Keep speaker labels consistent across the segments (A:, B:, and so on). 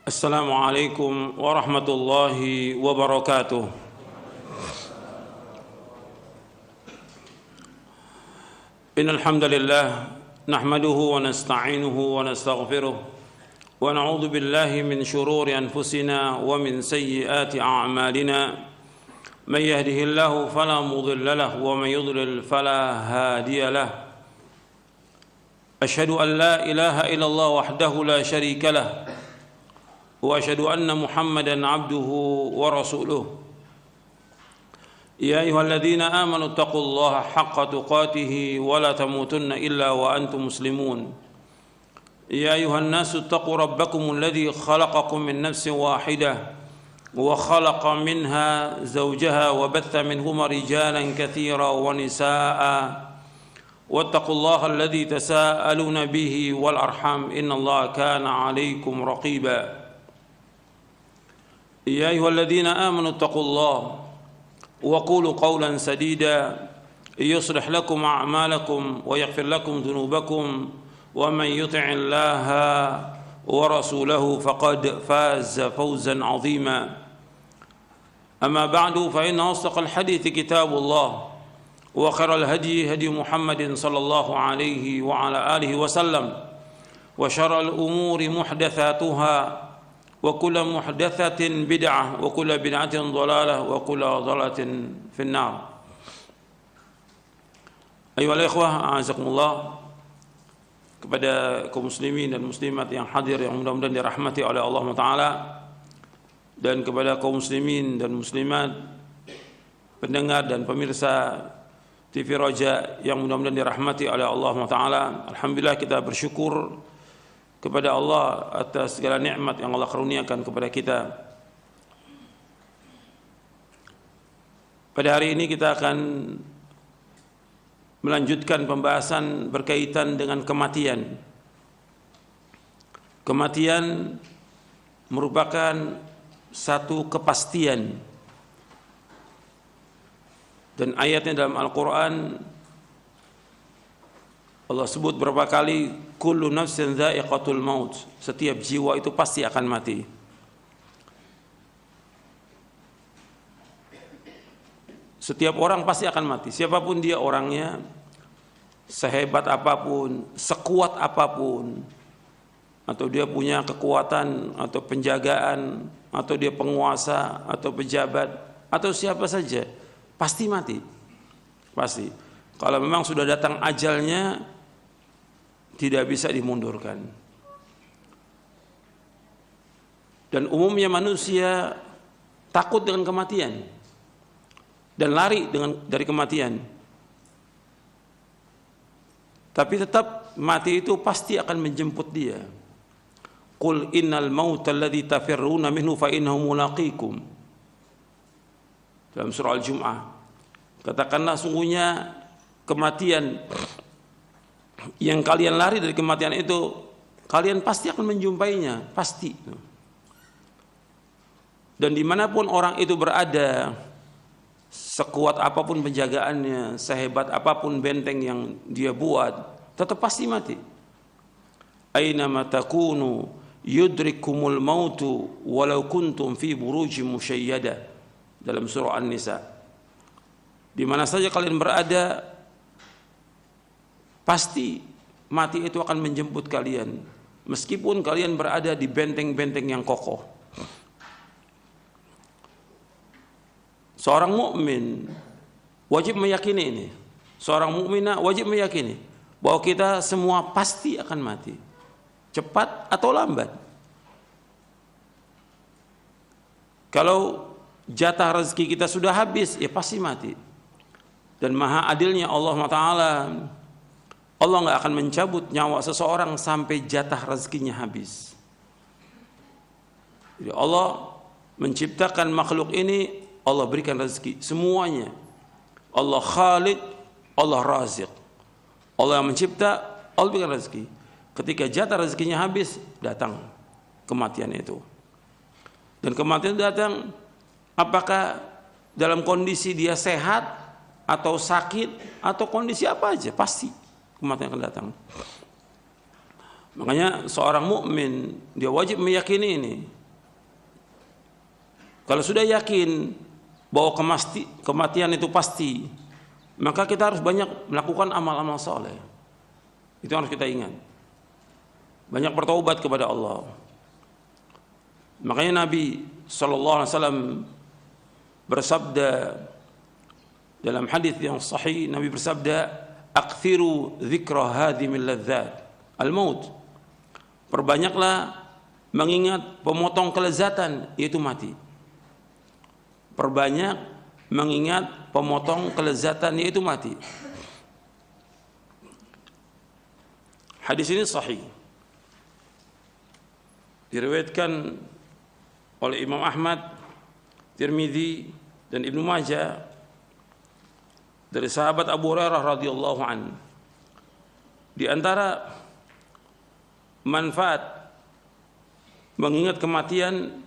A: السلام عليكم ورحمة الله وبركاته. إن الحمد لله نحمده ونستعينه ونستغفره ونعوذ بالله من شرور أنفسنا ومن سيئات أعمالنا. من يهده الله فلا مضل له ومن يضلل فلا هادي له. أشهد أن لا إله إلا الله وحده لا شريك له وأشهد أن محمدًا عبده ورسوله. يا أيها الذين آمنوا اتقوا الله حق تقاته ولا تموتن إلا وأنتم مسلمون. يا أيها الناس اتقوا ربكم الذي خلقكم من نفس واحدة وخلق منها زوجها وبث منهما رجالا كثيرا ونساء واتقوا الله الذي تساءلون به والأرحام إن الله كان عليكم رقيبا. يا أيها الذين آمنوا اتقوا الله وقولوا قولا سديدا يصلح لكم أعمالكم ويغفر لكم ذنوبكم ومن يطع الله ورسوله فقد فاز فوزا عظيما. أما بعد فإن أصدق الحديث كتاب الله وخير الهدي هدي محمد صلى الله عليه وعلى آله وسلم وشر الأمور محدثاتها وكل محدثة بدعة وكل بدعة ضلالة وكل ضلالة في النار. أيها الإخوة أعزكم الله, kepada kaum muslimin dan muslimat yang hadir yang mudah-mudahan dirahmati oleh Allah Ta'ala, dan kepada kaum muslimin dan muslimat pendengar dan pemirsa TV Roja yang mudah-mudahan dirahmati oleh Allah Ta'ala. Alhamdulillah, kita bersyukur kepada Allah atas segala nikmat yang Allah karuniakan kepada kita. Pada hari ini kita akan melanjutkan pembahasan berkaitan dengan kematian. Kematian merupakan satu kepastian, dan ayatnya dalam Al-Quran Allah sebut berapa kali, kullu nafsin dha'iqatul maut, setiap jiwa itu pasti akan mati. Setiap orang pasti akan mati, siapapun dia orangnya, sehebat apapun, sekuat apapun, atau dia punya kekuatan atau penjagaan, atau dia penguasa atau pejabat atau siapa saja, pasti mati. Pasti. Kalau memang sudah datang ajalnya, tidak bisa dimundurkan. Dan umumnya manusia takut dengan kematian dan lari dari kematian. Tapi tetap mati itu pasti akan menjemput dia. Qul innal mauta alladzi tafirruna minhu fa innahu mulaqikum. Dalam surah Al-Jum'ah, katakanlah sungguhnya kematian yang kalian lari dari kematian itu, kalian pasti akan menjumpainya, pasti. Dan dimanapun orang itu berada, sekuat apapun penjagaannya, sehebat apapun benteng yang dia buat, tetap pasti mati. Aina ma takunu yudrikumul mautu walau kuntum fi burujim musyayyada, dalam surah An-Nisa. Di mana saja kalian berada, pasti mati itu akan menjemput kalian, meskipun kalian berada di benteng-benteng yang kokoh. Seorang mukmin wajib meyakini ini. Seorang mukminah wajib meyakini bahwa kita semua pasti akan mati, cepat atau lambat. Kalau jatah rezeki kita sudah habis, ya pasti mati. Dan maha adilnya Allah Ta'ala, Allah nggak akan mencabut nyawa seseorang sampai jatah rezekinya habis. Jadi Allah menciptakan makhluk ini, Allah berikan rezeki semuanya. Allah Khaliq, Allah Raziq. Allah yang mencipta, Allah berikan rezeki. Ketika jatah rezekinya habis, datang kematian itu. Dan kematian datang, apakah dalam kondisi dia sehat atau sakit atau kondisi apa aja, pasti kematian akan datang. Makanya seorang mukmin dia wajib meyakini ini, Kalau sudah yakin bahwa kematian itu pasti, maka kita harus banyak melakukan amal-amal soleh. Itu harus kita ingat. Banyak bertaubat kepada Allah. Makanya Nabi SAW bersabda dalam hadis yang sahih, Nabi bersabda, "Aktsiru dzikra hadhimil ladzat, al-maut." Perbanyaklah mengingat pemotong kelezatan, yaitu mati. Perbanyak mengingat pemotong kelezatan, yaitu mati. Hadis ini sahih, diriwayatkan oleh Imam Ahmad, Tirmidzi dan Ibnu Majah dari sahabat Abu Hurairah radhiyallahu an. Di antara manfaat mengingat kematian,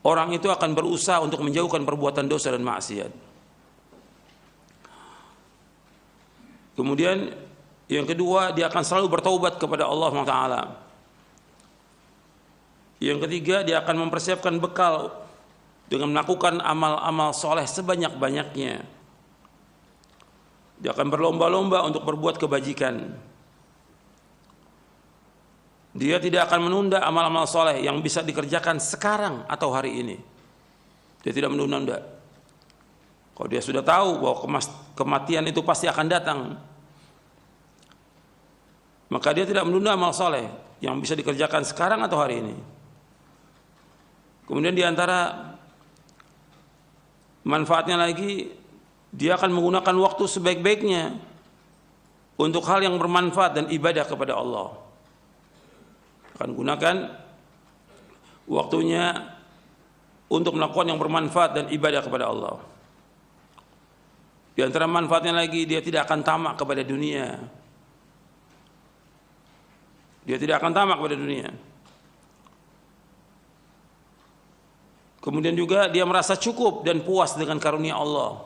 A: orang itu akan berusaha untuk menjauhkan perbuatan dosa dan maksiat. Kemudian yang kedua, dia akan selalu bertaubat kepada Allah SWT. Yang ketiga, dia akan mempersiapkan bekal dengan melakukan amal-amal soleh sebanyak-banyaknya. Dia akan berlomba-lomba untuk berbuat kebajikan. Dia tidak akan menunda amal-amal soleh yang bisa dikerjakan sekarang atau hari ini. Dia tidak menunda. Kalau dia sudah tahu bahwa kematian itu pasti akan datang, maka dia tidak menunda amal soleh yang bisa dikerjakan sekarang atau hari ini. Kemudian di antara manfaatnya lagi, dia akan menggunakan waktu sebaik-baiknya untuk hal yang bermanfaat dan ibadah kepada Allah. Akan gunakan waktunya untuk melakukan yang bermanfaat dan ibadah kepada Allah. Di antara manfaatnya lagi, dia tidak akan tamak kepada dunia. Dia tidak akan tamak kepada dunia. Kemudian juga dia merasa cukup dan puas dengan karunia Allah.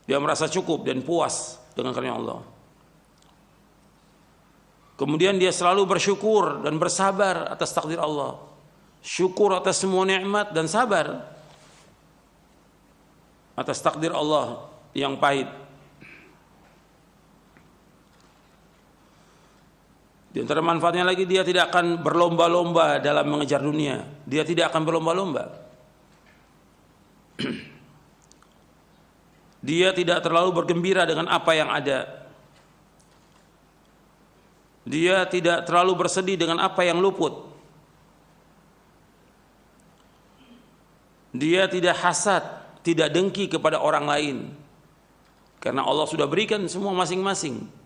A: Dia merasa cukup dan puas dengan karunia Allah. Kemudian dia selalu bersyukur dan bersabar atas takdir Allah. Syukur atas semua nikmat dan sabar atas takdir Allah yang pahit. Di antara manfaatnya lagi, dia tidak akan berlomba-lomba dalam mengejar dunia. Dia tidak akan berlomba-lomba. Dia tidak terlalu bergembira dengan apa yang ada. Dia tidak terlalu bersedih dengan apa yang luput. Dia tidak hasad, tidak dengki kepada orang lain, karena Allah sudah berikan semua masing-masing.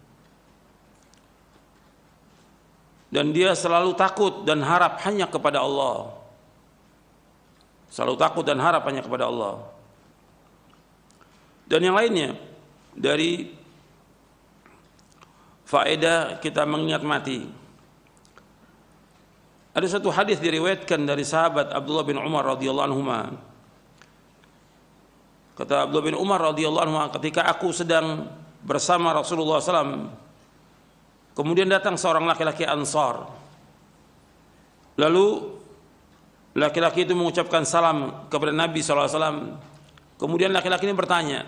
A: Dan dia selalu takut dan harap hanya kepada Allah. Selalu takut dan harap hanya kepada Allah. Dan yang lainnya dari faedah kita mengingat mati, ada satu hadis diriwayatkan dari sahabat Abdullah bin Umar radhiyallahu anhu. Kata Abdullah bin Umar radhiyallahu anhu, ketika aku sedang bersama Rasulullah SAW, kemudian datang seorang laki-laki Ansar. Lalu laki-laki itu mengucapkan salam kepada Nabi SAW. Kemudian laki-laki ini bertanya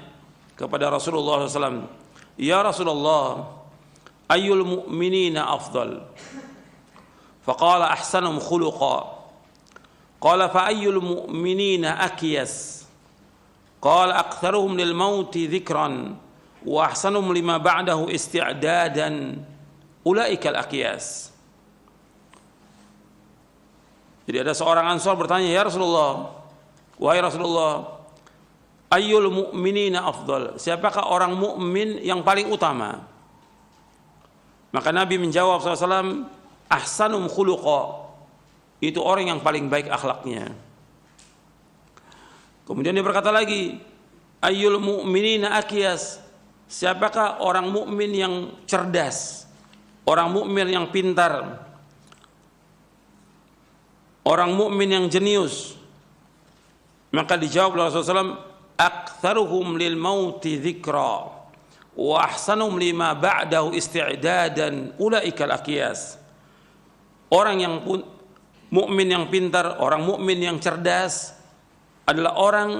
A: kepada Rasulullah SAW, "Ya Rasulullah, ayyul mu'minina afdal?" Faqala ahsanum khuluqa. Qala fa ayyul mu'minina akyas? Qala aktsaruhum lil mauti dzikran wa ahsanum lima ba'dahu isti'dadan. Ulaika al akyas. Jadi ada seorang Ansar bertanya, "Ya Rasulullah, wahai Rasulullah, ayyul mu'minina afdal? Siapakah orang mukmin yang paling utama?" Maka Nabi menjawab SAW, "Ahsanum khuluqa." Itu orang yang paling baik akhlaknya. Kemudian dia berkata lagi, "Ayyul mu'minina akyas?" Siapakah orang mukmin yang cerdas, orang mukmin yang pintar, orang mukmin yang jenius? Maka dijawab oleh Rasulullah SAW, "Aktsaruhum lil mauti dzikra wa ahsanum lima ba'dahu isti'dadan ulaikal aqyas." Orang yang mukmin yang pintar, orang mukmin yang cerdas adalah orang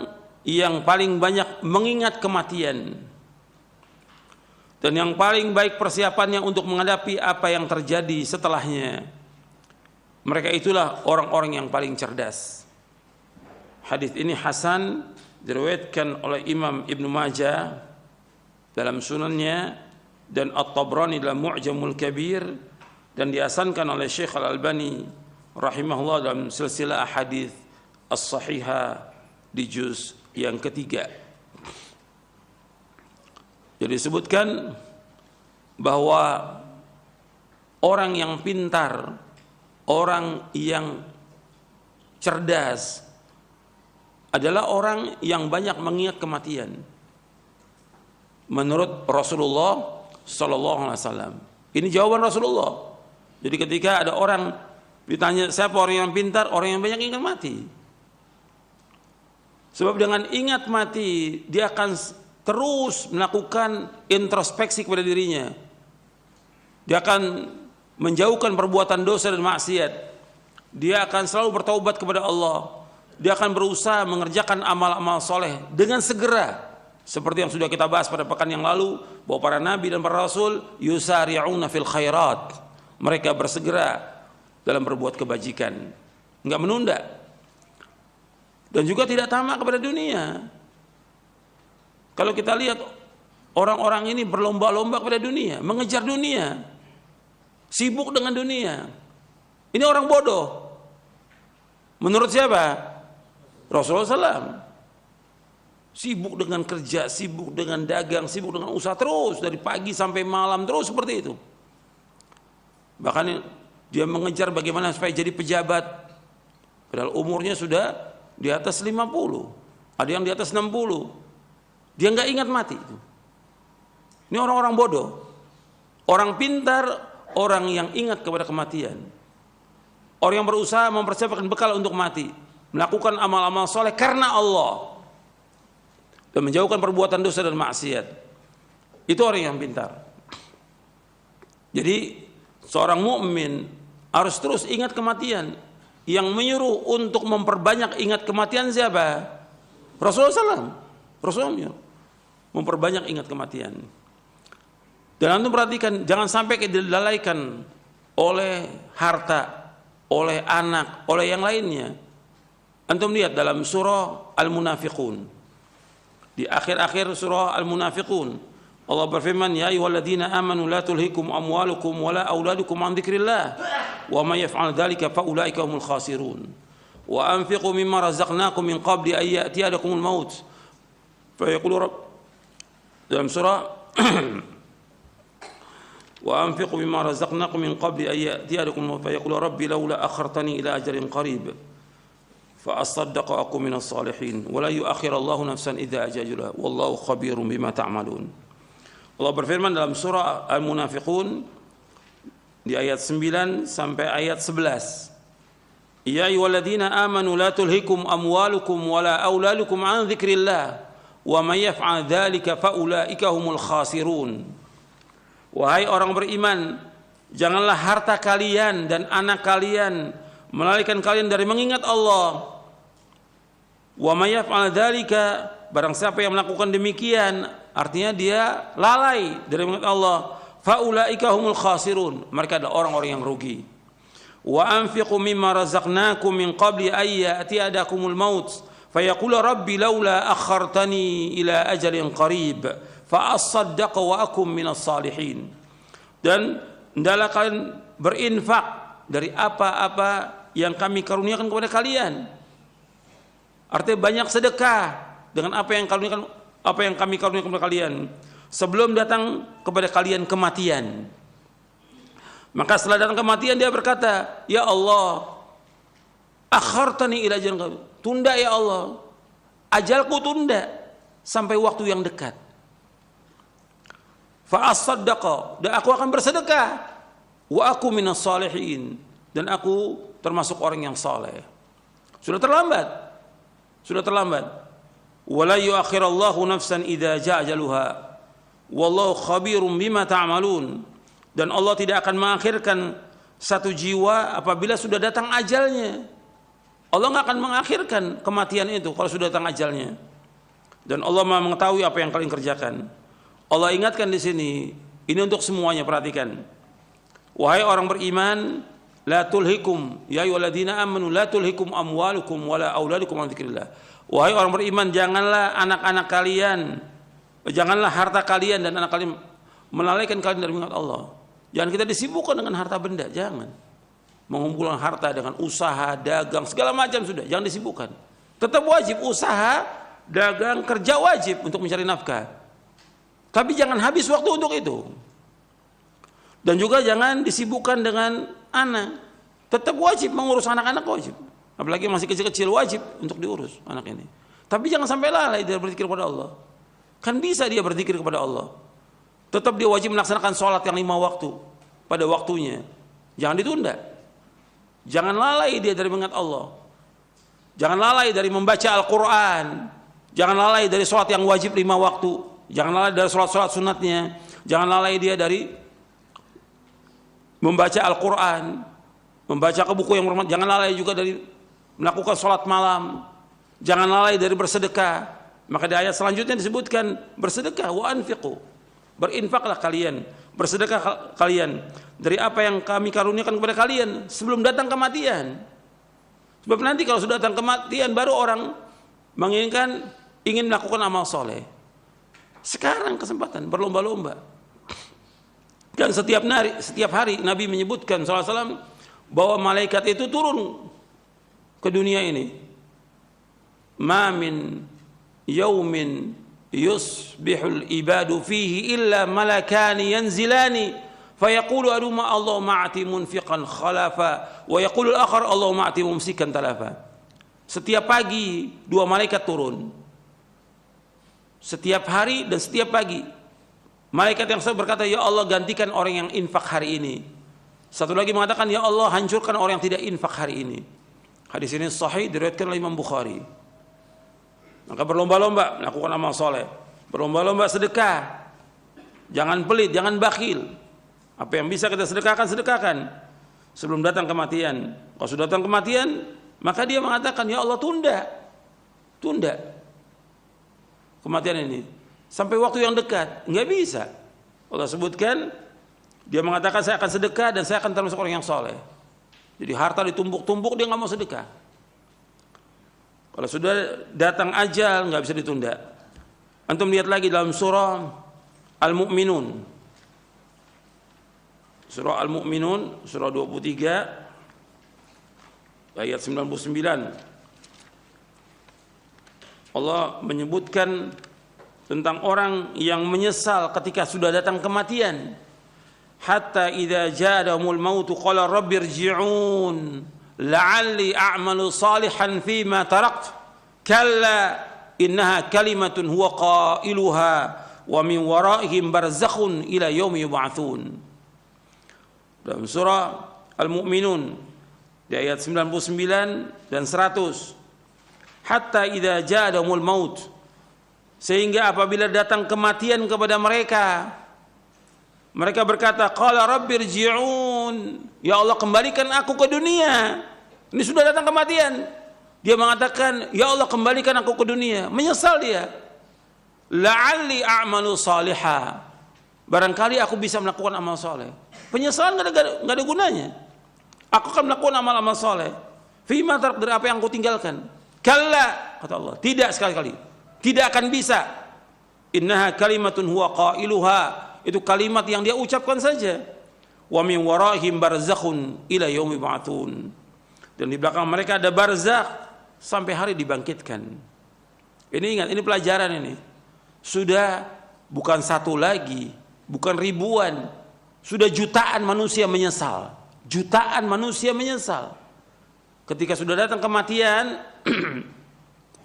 A: yang paling banyak mengingat kematian dan yang paling baik persiapannya untuk menghadapi apa yang terjadi setelahnya. Mereka itulah orang-orang yang paling cerdas. Hadis ini hasan, diriwayatkan oleh Imam Ibnu Majah dalam sunannya dan At-Tabrani dalam Mu'jamul Kabir, dan dihasankan oleh Syekh Al-Albani rahimahullah dalam silsilah hadis as-sahihah di juz yang ketiga. Jadi disebutkan bahwa orang yang pintar, orang yang cerdas adalah orang yang banyak mengingat kematian. Menurut Rasulullah sallallahu alaihi wasallam. Ini jawaban Rasulullah. Jadi ketika ada orang ditanya siapa orang yang pintar, orang yang banyak ingat mati. Sebab dengan ingat mati dia akan terus melakukan introspeksi kepada dirinya. Dia akan menjauhkan perbuatan dosa dan maksiat. Dia akan selalu bertaubat kepada Allah. Dia akan berusaha mengerjakan amal-amal soleh dengan segera. Seperti yang sudah kita bahas pada pekan yang lalu, bahwa para nabi dan para rasul yusari'una fil khairat. Mereka bersegera dalam berbuat kebajikan, enggak menunda. Dan juga tidak tamak kepada dunia. Kalau kita lihat orang-orang ini berlomba-lomba kepada dunia, mengejar dunia, sibuk dengan dunia. Ini orang bodoh. Menurut siapa? Rasulullah SAW. Sibuk dengan kerja, sibuk dengan dagang, sibuk dengan usaha terus dari pagi sampai malam terus seperti itu. Bahkan dia mengejar bagaimana supaya jadi pejabat. Padahal umurnya sudah di atas 50. Ada yang di atas 60. Dia nggak ingat mati itu. Ini orang-orang bodoh. Orang pintar, orang yang ingat kepada kematian. Orang yang berusaha mempersiapkan bekal untuk mati, melakukan amal-amal soleh karena Allah dan menjauhkan perbuatan dosa dan maksiat. Itu orang yang pintar. Jadi seorang mukmin harus terus ingat kematian. Yang menyuruh untuk memperbanyak ingat kematian siapa? Rasulullah SAW. Rasulullah memperbanyak ingat kematian. Dan antum perhatikan, jangan sampai dilalaikan oleh harta, oleh anak, oleh yang lainnya. Antum lihat dalam surah Al-Munafiqun. Di akhir-akhir surah Al-Munafiqun, Allah berfirman, ya ayyuhalladzina amanu la tulhikum amwalukum wala auladukum an dzikrillah wa may yaf'al dzalika fa ulaika humul khasirun. Wa anfiqu mimma razaqnakum min qabli an ya'tiyadakumul maut. Fa yaqulu rabb, dalam surah wa anfiqu mimma razaqnakum min qabli an ya'tiyadakumul maut fa yaqulu rabbi laula akhartani ila ajalin qarib fa asaddaq wa aqum minas salihin wa la yu'akhirallahu nafsan idza ajala wallahu khabirum bima ta'malun. Allah berfirman dalam surah Al-Munafiqun di ayat 9 sampai ayat 11. Ya ayyuhalladzina amanu la tulhikum amwalukum wala auladukum an dzikrillah wa may yaf'al dzalika fa ulaika humul khasirun. Wahai orang beriman, janganlah harta kalian dan anak kalian melalaikan kalian dari mengingat Allah. Wa may yaf'al dzalika, barang siapa yang melakukan demikian, artinya dia lalai dari mengingat Allah, fa ulaika humul khasirun, mereka adalah orang-orang yang rugi. Wa anfiqu mimma razaqnakum min qabli ay ya'tiyadakumul maut fa yaqulu rabbi laula akhartani ila ajalin qarib fa asaddaq wa akum minas salihin. Dan hendaklah kalian berinfak dari apa-apa yang kami karuniakan kepada kalian. Artinya banyak sedekah dengan apa yang kami karuniakan kepada kalian sebelum datang kepada kalian kematian. Maka setelah datang kematian dia berkata, ya Allah, akhartani ila ajalin qarib, tunda ya Allah, ajalku tunda sampai waktu yang dekat. Fa asaddaqa, dan aku akan bersedekah, wa aku minas salihin, dan aku termasuk orang yang saleh. Sudah terlambat. Wala yuakhirallahu nafsan idza jaa ajaluha wallahu khabirum bima ta'malun. Dan Allah tidak akan mengakhirkan satu jiwa apabila sudah datang ajalnya. Allah nggak akan mengakhirkan kematian itu kalau sudah datang ajalnya. Dan Allah Maha mengetahui apa yang kalian kerjakan. Allah ingatkan di sini, ini untuk semuanya, perhatikan. Wahai orang beriman, la tulhikum ya ayyuhalladzina amanu la tulhikum amwalukum wala auladukum an dzikrillah. Wahai orang beriman, janganlah anak-anak kalian, janganlah harta kalian dan anak kalian melalaikan kalian dari mengingat Allah. Jangan kita disibukkan dengan harta benda, jangan. Mengumpulkan harta dengan usaha, dagang, segala macam sudah, jangan disibukkan. Tetap wajib usaha, dagang, kerja wajib untuk mencari nafkah. Tapi jangan habis waktu untuk itu. Dan juga jangan disibukkan dengan anak. Tetap wajib mengurus anak-anak, wajib. Apalagi masih kecil-kecil, wajib untuk diurus anak ini. Tapi jangan sampai lalai dia berzikir kepada Allah. Kan bisa dia berzikir kepada Allah. Tetap dia wajib melaksanakan sholat yang 5 waktu pada waktunya. Jangan ditunda. Jangan lalai dia dari mengingat Allah. Jangan lalai dari membaca Al-Quran. Jangan lalai dari sholat yang wajib 5 waktu. Jangan lalai dari sholat-sholat sunatnya. Jangan lalai dia dari membaca Al-Quran, membaca ke buku yang bermanfaat. Jangan lalai juga dari melakukan sholat malam. Jangan lalai dari bersedekah. Maka di ayat selanjutnya disebutkan bersedekah, wa anfiqu. Berinfaklah kalian, bersedekah kalian dari apa yang kami karuniakan kepada kalian sebelum datang kematian. Sebab nanti kalau sudah datang kematian baru orang ingin melakukan amal soleh. Sekarang kesempatan berlomba-lomba. Dan setiap hari Nabi menyebutkan SAW bahwa malaikat itu turun ke dunia ini. Ma min yaumin yusbihul ibadu fihi illa malakani yanzilani fayaqulu aduma Allah ma'ati munfiqan khalafa wa yaqulu al-akhar Allah ma'ati mumsikan talafa. Setiap pagi 2 malaikat turun. Setiap hari dan setiap pagi malaikat yang satu berkata, ya Allah gantikan orang yang infak hari ini. Satu lagi mengatakan, ya Allah hancurkan orang yang tidak infak hari ini. Hadis ini sahih diriwayatkan oleh Imam Bukhari. Maka berlomba-lomba melakukan amal soleh, berlomba-lomba sedekah. Jangan pelit, jangan bakhil. Apa yang bisa kita sedekahkan, sedekahkan sebelum datang kematian. Kalau sudah datang kematian, maka dia mengatakan, ya Allah tunda kematian ini sampai waktu yang dekat. Enggak bisa. Allah sebutkan, dia mengatakan saya akan sedekah dan saya akan termasuk orang yang soleh. Jadi harta ditumpuk-tumpuk, dia nggak mau sedekah. Kalau sudah datang ajal nggak bisa ditunda. Antum lihat lagi dalam surah Al-Mu'minun. Surah Al-Mu'minun, surah 23 ayat 99. Allah menyebutkan tentang orang yang menyesal ketika sudah datang kematian. Hatta idza ja'ahumul mautu qala rabbirji'un la'alli a'malu salihan fima tarakt kalla innaha kalimatun huwa qailuha wa min waraihim barzakhun ila yaumi yub'atsun. Dalam surah Al-Mu'minun di ayat 99 dan 100. Hatta idza ja'ahumul maut, sehingga apabila datang kematian kepada mereka, mereka berkata, qala rabbirji'un, ya Allah kembalikan aku ke dunia. Ini sudah datang kematian. Dia mengatakan, ya Allah kembalikan aku ke dunia. Menyesal dia. La'alli a'malu salihah, barangkali aku bisa melakukan amal soleh. Penyesalan nggak ada gunanya. Aku akan melakukan amal-amal soleh. Fima tarak, dari apa yang aku tinggalkan. Kalla, kata Allah, tidak sekali-kali. Tidak akan bisa. Innaha kalimatun huwa qailuha, itu kalimat yang dia ucapkan saja. Wa min waraihim barzakhun ila yaumi yub'atsun. Dan di belakang mereka ada barzakh sampai hari dibangkitkan. Ini ingat, ini pelajaran ini. Sudah bukan satu lagi, bukan ribuan, sudah jutaan manusia menyesal. Jutaan manusia menyesal. Ketika sudah datang kematian,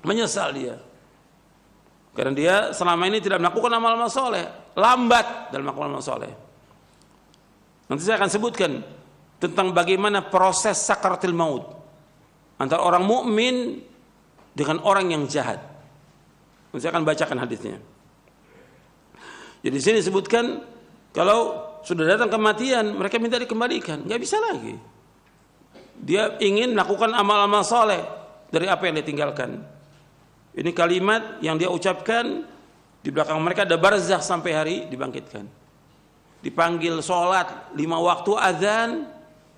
A: menyesal dia. Karena dia selama ini tidak melakukan amal-amal soleh, lambat dalam melakukan amal soleh. Nanti saya akan sebutkan tentang bagaimana proses sakaratul maut antara orang mukmin dengan orang yang jahat. Nanti saya akan bacakan hadisnya. Jadi di sini disebutkan kalau sudah datang kematian, mereka minta dikembalikan, nggak bisa lagi. Dia ingin melakukan amal-amal soleh dari apa yang dia tinggalkan. Ini kalimat yang dia ucapkan, di belakang mereka ada barzakh sampai hari dibangkitkan. Dipanggil sholat 5 waktu azan,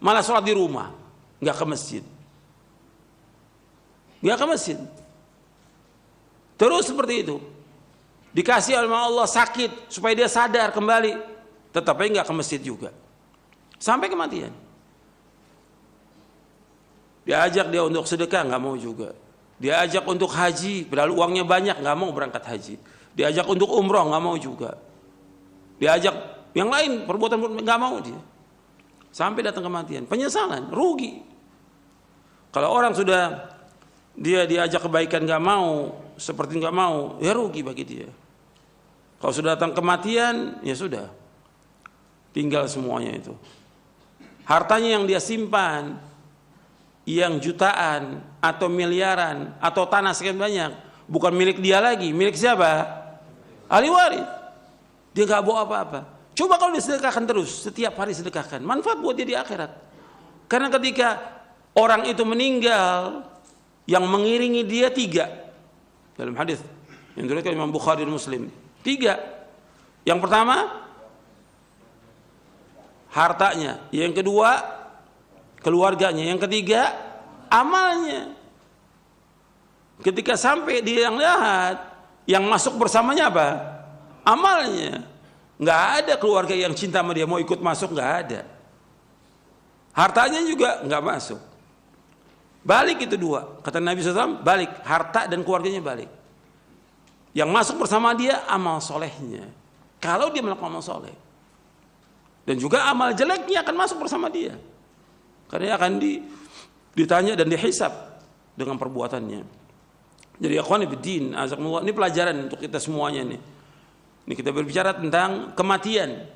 A: malah sholat di rumah, nggak ke masjid. Nggak ke masjid. Terus seperti itu. Dikasih oleh Allah sakit supaya dia sadar kembali, tetapi nggak ke masjid juga. Sampai kematian. Diajak dia untuk sedekah, nggak mau juga. Diajak untuk haji, padahal uangnya banyak, nggak mau berangkat haji. Diajak untuk umroh, nggak mau juga. Diajak yang lain, perbuatan nggak mau dia. Sampai datang kematian, penyesalan, rugi. Kalau orang sudah dia diajak kebaikan nggak mau, seperti nggak mau, ya rugi bagi dia. Kalau sudah datang kematian, ya sudah, tinggal semuanya itu. Hartanya yang dia simpan, yang jutaan atau miliaran atau tanah sekian banyak, bukan milik dia lagi, milik siapa? Ahli waris. Dia nggak bawa apa-apa. Coba kalau disedekahkan terus, setiap hari sedekahkan, manfaat buat dia di akhirat. Karena ketika orang itu meninggal, yang mengiringi dia 3 dalam hadis yang diriwayatkan Imam Bukhari dan Muslim. 3. Yang pertama, hartanya. Yang kedua, keluarganya. Yang ketiga, amalnya. Ketika sampai di yang jahat, yang masuk bersamanya apa? Amalnya. Nggak ada keluarga yang cinta sama dia mau ikut masuk, nggak ada. Hartanya juga nggak masuk. Balik itu 2. Kata Nabi SAW, balik. Harta dan keluarganya balik. Yang masuk bersama dia amal solehnya. Kalau dia melakukan amal soleh. Dan juga amal jeleknya akan masuk bersama dia. Karena akan ditanya dan dihisab dengan perbuatannya. Jadi akhwani fiddin, azakumullah, ini pelajaran untuk kita semuanya nih. Ini kita berbicara tentang kematian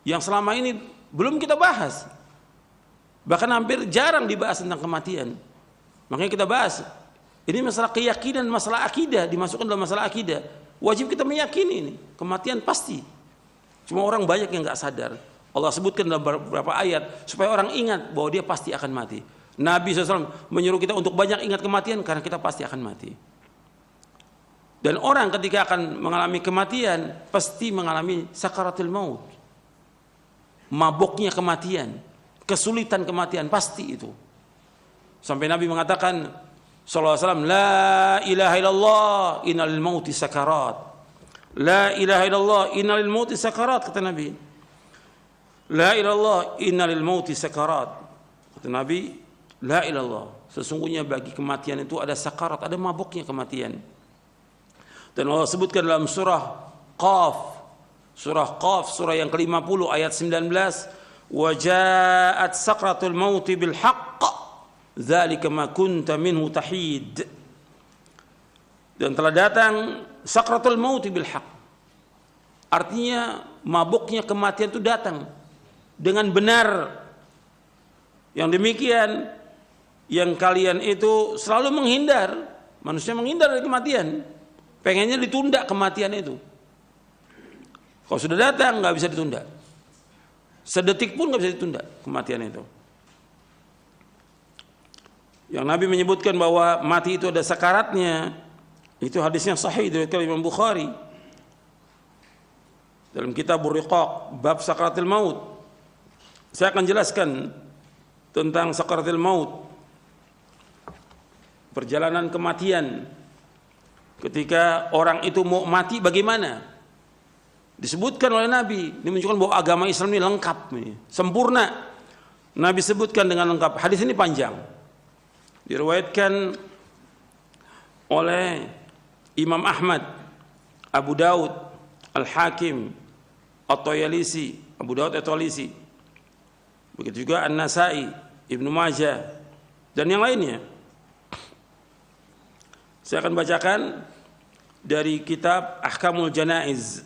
A: yang selama ini belum kita bahas. Bahkan hampir jarang dibahas tentang kematian. Makanya kita bahas. Ini masalah keyakinan, masalah akidah, dimasukkan dalam masalah akidah. Wajib kita meyakini ini, kematian pasti. Cuma orang banyak yang nggak sadar. Allah sebutkan dalam beberapa ayat supaya orang ingat bahwa dia pasti akan mati. Nabi SAW menyuruh kita untuk banyak ingat kematian karena kita pasti akan mati. Dan orang ketika akan mengalami kematian pasti mengalami sakaratul maut, mabuknya kematian, kesulitan kematian, pasti itu. Sampai Nabi mengatakan sallallahu alaihi wasallam, la ilaha illallah innal mauti sakarat. La ilaha illallah innal mauti sakarat, kata Nabi. La ilallah innal mauti sakarat. Kata Nabi, la ilallah, sesungguhnya bagi kematian itu ada sakarat, ada mabuknya kematian. Dan Allah sebutkan dalam surah Qaf, surah yang ke-50 ayat 19, wa ja'at sakratul mauti bil haqq dzalika ma kunta minhu tahid. Dan telah datang sakratul mauti bil haqq. Artinya mabuknya kematian itu datang dengan benar. Yang demikian yang kalian itu selalu menghindar, manusia menghindar dari kematian, pengennya ditunda kematian itu. Kalau sudah datang nggak bisa ditunda, sedetik pun nggak bisa ditunda kematian itu. Yang Nabi menyebutkan bahwa mati itu ada sakaratnya, itu hadisnya sahih dari Imam Bukhari dalam kitab Riqaq bab sakaratul maut. Saya akan jelaskan tentang sakaratul maut, perjalanan kematian. Ketika orang itu mau mati bagaimana? Disebutkan oleh Nabi. Ini menunjukkan bahwa agama Islam ini lengkap, ini sempurna. Nabi sebutkan dengan lengkap. Hadis ini panjang, diriwayatkan oleh Imam Ahmad, Abu Daud, Al-Hakim, At-Tayalisi, Abu Daud At-Tayalisi, begitu juga An-Nasai, Ibnu Majah, dan yang lainnya. Saya akan bacakan dari kitab Ahkamul Janaiz,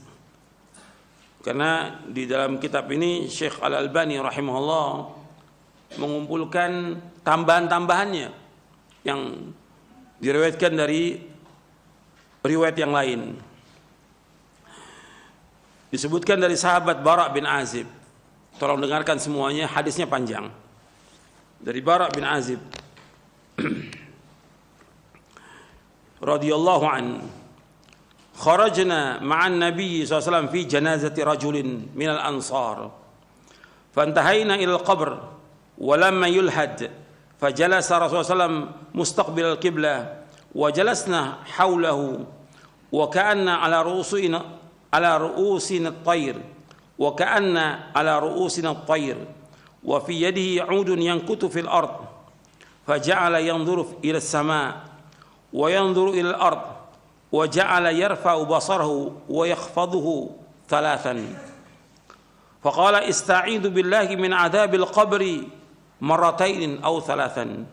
A: karena di dalam kitab ini Syekh Al-Albani rahimahullah mengumpulkan tambahan-tambahannya yang diriwayatkan dari riwayat yang lain. Disebutkan dari sahabat Bara bin Azib Tolong dengarkan semuanya, hadisnya panjang. Dari Bara bin Azib radhiyallahu an, kharajna ma'an Nabi sallallahu alaihi wasallam fi janazati rajulin min al-ansar, fantahayna ila al-qabr wa lamma yulhad, fajalasa Rasulullah sallallahu alaihi wasallam mustaqbil al-qiblah wa jalasna hawlahu wa ka'anna ala ru'usina at-tayr wa ka'anna ala ru'usina at-tayr wa fi yadihi 'udun yankutu fil ard, faja'ala yanzuru ila as-sama' وينظر إلى الأرض وجعل يرفع بصره ويخفضه ثلاثا، فقال استعيذ بالله من عذاب القبر مرتين أو ثلاثا،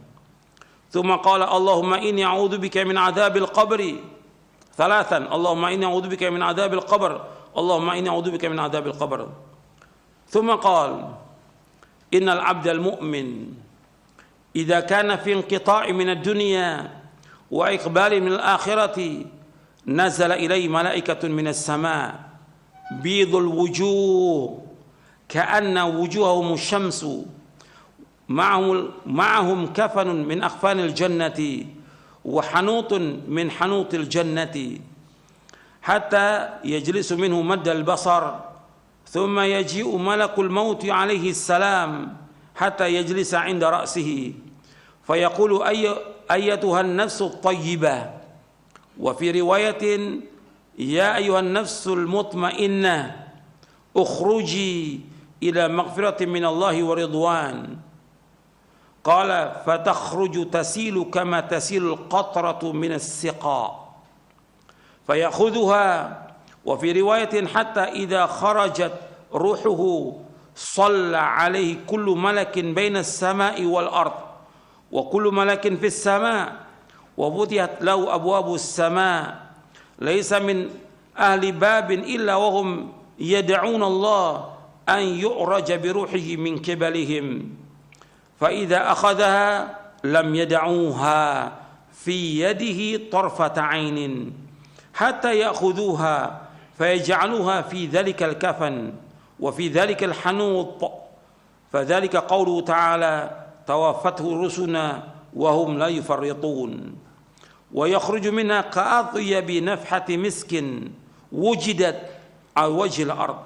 A: ثم قال اللهم إني أعوذ بك من عذاب القبر ثلاثا، اللهم إني أعوذ بك من عذاب القبر، اللهم إني أعوذ بك من عذاب القبر، ثم قال إن العبد المؤمن إذا كان في انقطاع من الدنيا وإقبال من الآخرة نزل إليه ملائكة من السماء بيض الوجوه كأن وجوههم الشمس، معهم كفن من أكفان الجنة وحنوط من حنوط الجنة، حتى يجلس منه مد البصر، ثم يجيء ملك الموت عليه السلام حتى يجلس عند رأسه فيقول أيتها النفس الطيبة، وفي رواية يا أيها النفس المطمئنة اخرجي إلى مغفرة من الله ورضوان، قال فتخرج تسيل كما تسيل القطرة من السقاء فيأخذها، وفي رواية حتى إذا خرجت روحه صلى عليه كل ملك بين السماء والأرض وكل ملك في السماء، وفتحت له أبواب السماء، ليس من أهل باب إلا وهم يدعون الله أن يعرج بروحه من قبلهم، فإذا أخذها لم يدعوها في يده طرفة عين حتى يأخذوها فيجعلوها في ذلك الكفن وفي ذلك الحنوط، فذلك قوله تعالى توفته رسلنا وهم لا يفرطون، ويخرج منها كأطيب نفحة مسك وجدت على وجه الأرض،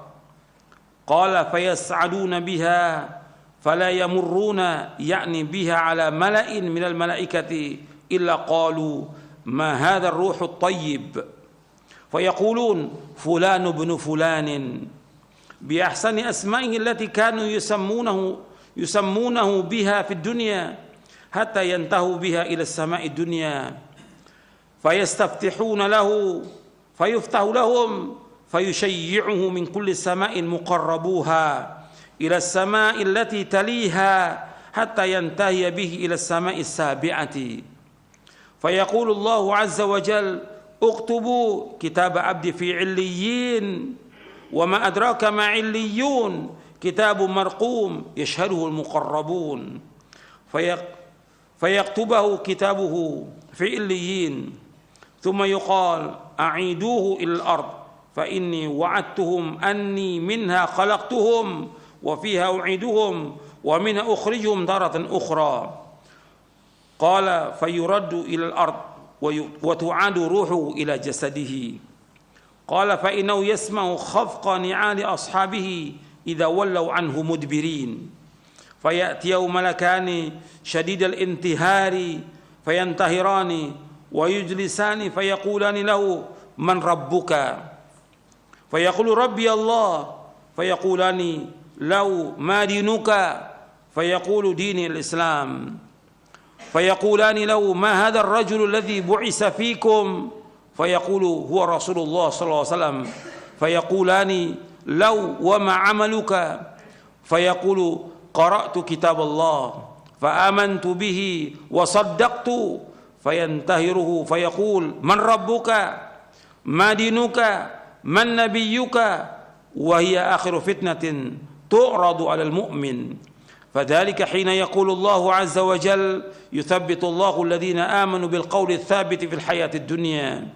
A: قال فيسعدون بها فلا يمرون يعني بها على ملأ من الملائكة إلا قالوا ما هذا الروح الطيب، فيقولون فلان ابن فلان بأحسن أسمائه التي كانوا يسمونه بها في الدنيا حتى ينتهوا بها إلى السماء الدنيا، فيستفتحون له فيفتح لهم فيشيعه من كل سماء مقربوها إلى السماء التي تليها حتى ينتهي به إلى السماء السابعة، فيقول الله عز وجل اكتبوا كتاب عبدي في عليين، وما أدراك ما عليون، كتاب مرقوم يشهده المقربون، فيكتبه كتابه في عليين، ثم يقال أعيدوه إلى الأرض فإني وعدتهم أني منها خلقتهم وفيها أعيدهم ومنها أخرجهم تارة أخرى، قال فيرد إلى الأرض وتعاد روحه إلى جسده، قال فإنه يسمع خفق نعال أصحابه إذا ولوا عنه مدبرين، فيأتيه ملكان شديد الانتهار فينتهران ويجلسان فيقولان له من ربك، فيقول ربي الله، فيقولان له ما دينك، فيقول ديني الإسلام، فيقولان له ما هذا الرجل الذي بعث فيكم، فيقول هو رسول الله صلى الله عليه وسلم، فيقولان له وما عملك، فيقول قرأت كتاب الله فآمنت به وصدقت، فينتهره فيقول من ربك ما دينك من نبيك، وهي آخر فتنة تعرض على المؤمن، فذلك حين يقول الله عز وجل يثبت الله الذين آمنوا بالقول الثابت في الحياة الدنيا،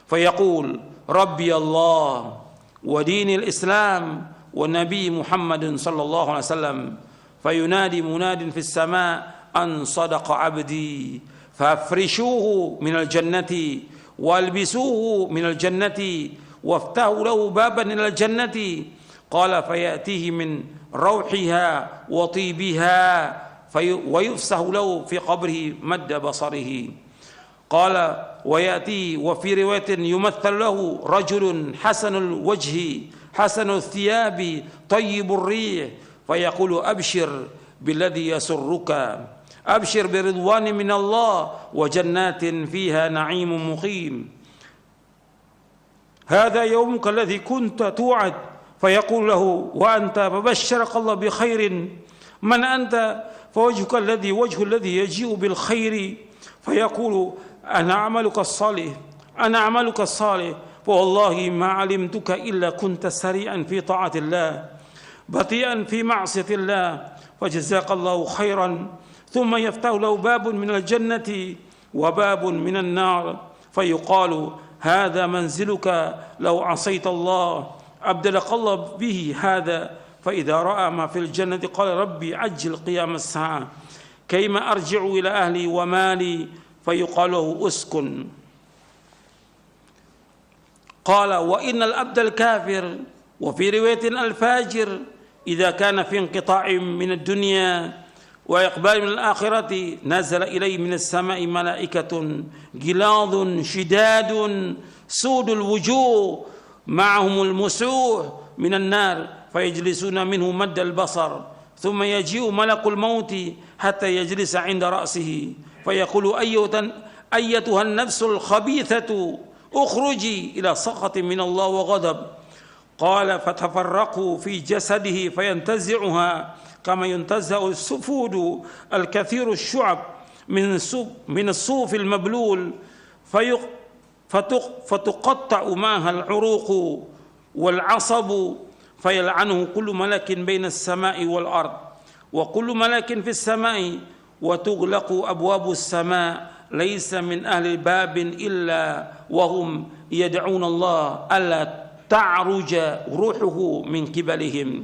A: فيقول ربي الله ودين الإسلام والنبي محمد صلى الله عليه وسلم فينادي مناد في السماء أن صدق عبدي فافرشوه من الجنة والبسوه من الجنة وافتحوا له بابا إلى الجنة قال فيأتيه من روحها وطيبها ويفسح له في قبره مد بصره قال ويأتي وفي رواية يمثل له رجل حسن الوجه حسن الثياب طيب الريح فيقول أبشر بالذي يسرك أبشر برضوان من الله وجنات فيها نعيم مقيم هذا يومك الذي كنت توعد فيقول له وأنت فبشرك الله بخير من أنت فوجهك الذي وجه الذي يجيء بالخير فيقول أنا عملك الصالح أنا عملك الصالح فوالله ما علمتك إلا كنت سريعا في طاعة الله بطيئا في معصية الله فجزاك الله خيرا ثم يفتح له باب من الجنة وباب من النار فيقال هذا منزلك لو عصيت الله أبدلك الله به هذا فإذا رأى ما في الجنة قال ربي عجل قيام الساعة كيما أرجع إلى أهلي ومالي فيقال له أسكن قال وإن الأبد الكافر وفي رواية الفاجر إذا كان في انقطاع من الدنيا وإقبال من الآخرة نزل إليه من السماء ملائكة غلاظ شداد سود الوجوه معهم المسوح من النار فيجلسون منه مد البصر ثم يجيء ملك الموت حتى يجلس عند رأسه فيقول أيتها النفس الخبيثة اخرجي إلى سخط من الله وغضب قال فتفرقوا في جسده فينتزعها كما ينتزع السفود الكثير الشعب من الصوف المبلول فتقطع معها العروق والعصب فيلعنه كل ملك بين السماء والأرض وكل ملك في السماء وتغلق أبواب السماء ليس من أهل باب إلا وهم يدعون الله ألا تعرج روحه من قبلهم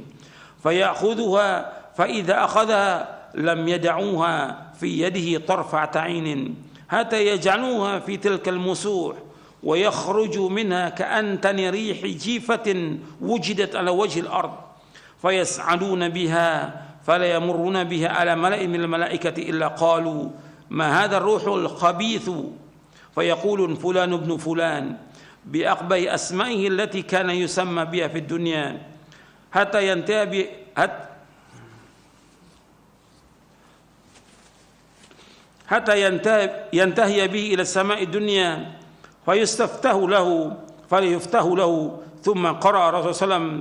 A: فيأخذها فإذا أخذها لم يدعوها في يده طرفة عين حتى يجعلوها في تلك المسوح ويخرج منها كأنتن ريح جيفة وجدت على وجه الأرض فيسعدون بها فلا يمرون بها على ملأ من الملائكة إلا قالوا ما هذا الروح الخبيث فيقول فلان ابن فلان بأقبح أسمائه التي كان يسمى بها في الدنيا حتى ينتهي به إلى السماء الدنيا فيستفتح له ثم قرأ الرسول صلى الله عليه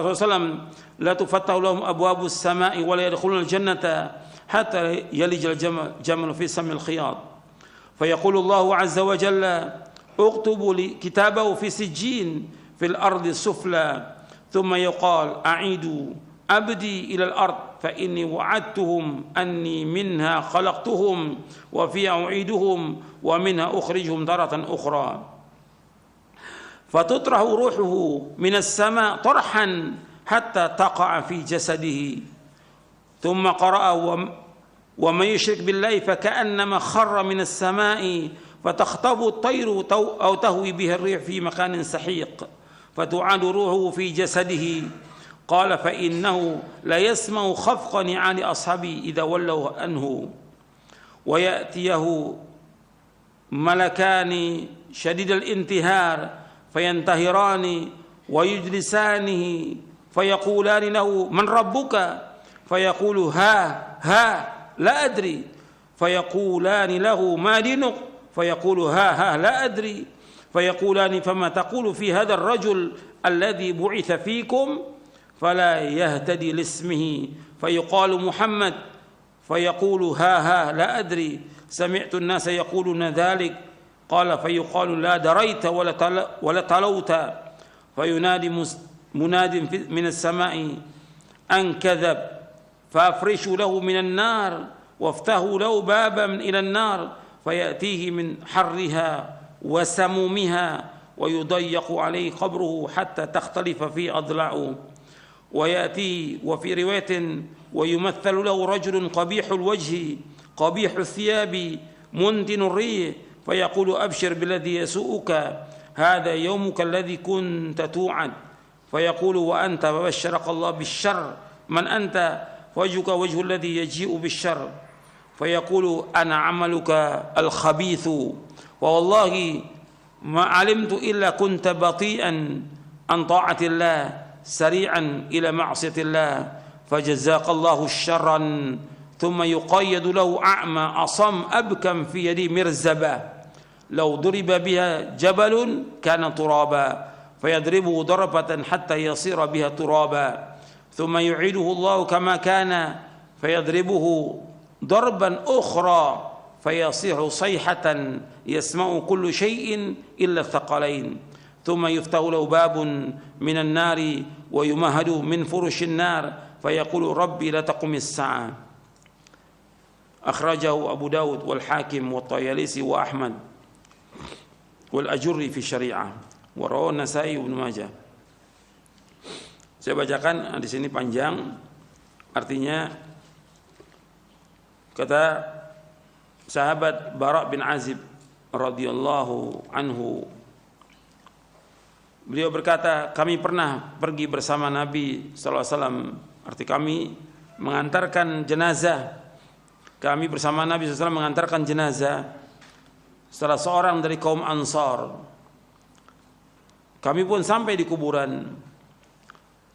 A: وسلم لا تفتح لهم أبواب السماء ولا يدخلون الجنة حتى يلج الجمل في سم الخياط فيقول الله عز وجل اكتبوا كتابه في سجين في الأرض السفلى ثم يقال أعيدوا عبدي إلى الأرض فإني وعدتهم أني منها خلقتهم وفيها أعيدهم ومنها أخرجهم تارة أخرى فتطرح روحه من السماء طرحا حتى تقع في جسده ثم قرأ ومن يشرك بالله فكأنما خر من السماء فتخطف الطير أو تهوي به الريح في مكان سحيق فتعاد روحه في جسده قال فإنه لا يسمع خفق نعال أصحابه إذا ولوا عنه ويأتيه ملكان شديد الانتهار فينتهران ويجلسانه فيقولان له من ربك فيقول ها لا أدري فيقولان له ما دينك فيقول ها لا أدري فيقولان فما تقول في هذا الرجل الذي بعث فيكم فلا يهتدي لاسمه فيقال محمد فيقول ها لا أدري سمعت الناس يقولون ذلك قال فيقال لا دريت ولا تلوت فينادي مناد من السماء أن كذب فأفرشوا له من النار وافتحوا له بابا إلى النار فيأتيه من حرها وسمومها ويضيق عليه قبره حتى تختلف فيه أضلاعه ويأتي وفي رواية ويمثل له رجل قبيح الوجه قبيح الثياب منتن الريح فيقول أبشر بالذي يسوءك هذا يومك الذي كنت توعد فيقول وأنت فبشرك الله بالشر من أنت وجهك وجه الذي يجيء بالشر فيقول أنا عملك الخبيث ووالله ما علمت إلا كنت بطيئا عن طاعة الله سريعا إلى معصية الله فجزاك الله شرا ثم يقيد له أعمى أصم أبكم في يدي مرزبة لو ضرب بها جبل كان ترابا فيضربه ضربة حتى يصير بها ترابا ثم يعيده الله كما كان فيضربه ضربا أخرى فيصيح صيحة يسمع كل شيء إلا الثقلين ثم يفتح له باب من النار ويمهد من فرش النار فيقول ربي لا تقم الساعة أخرجه أبو داود والحاكم والطيالسي وأحمد والأجري في الشريعة ورواه النسائي وابن ماجه. Saya bacakan di sini panjang, artinya kata sahabat Bara bin Azib radhiyallahu anhu, beliau berkata, kami pernah pergi bersama Nabi sallallahu alaihi wasallam, arti kami mengantarkan jenazah. Kami bersama Nabi sallallahu alaihi wasallam mengantarkan jenazah salah seorang dari kaum Ansar. Kami pun sampai di kuburan.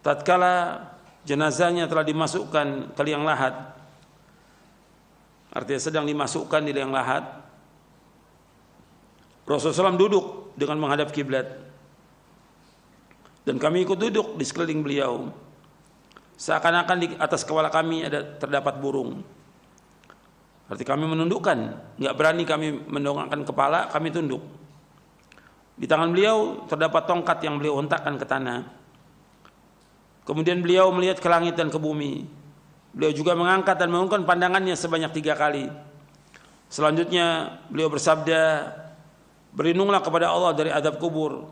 A: Tatkala jenazahnya telah dimasukkan ke liang lahat, artinya sedang dimasukkan di liang lahat, Rasulullah SAW duduk dengan menghadap kiblat dan kami ikut duduk di sekeliling beliau, seakan-akan di atas kepala kami terdapat burung. Arti kami menundukkan, nggak berani kami mendongakkan kepala, kami tunduk. Di tangan beliau terdapat tongkat yang beliau hentakkan ke tanah. Kemudian beliau melihat ke langit dan ke bumi. Beliau juga mengangkat dan mengangkat pandangannya sebanyak 3 kali. Selanjutnya beliau bersabda, berlindunglah kepada Allah dari azab kubur.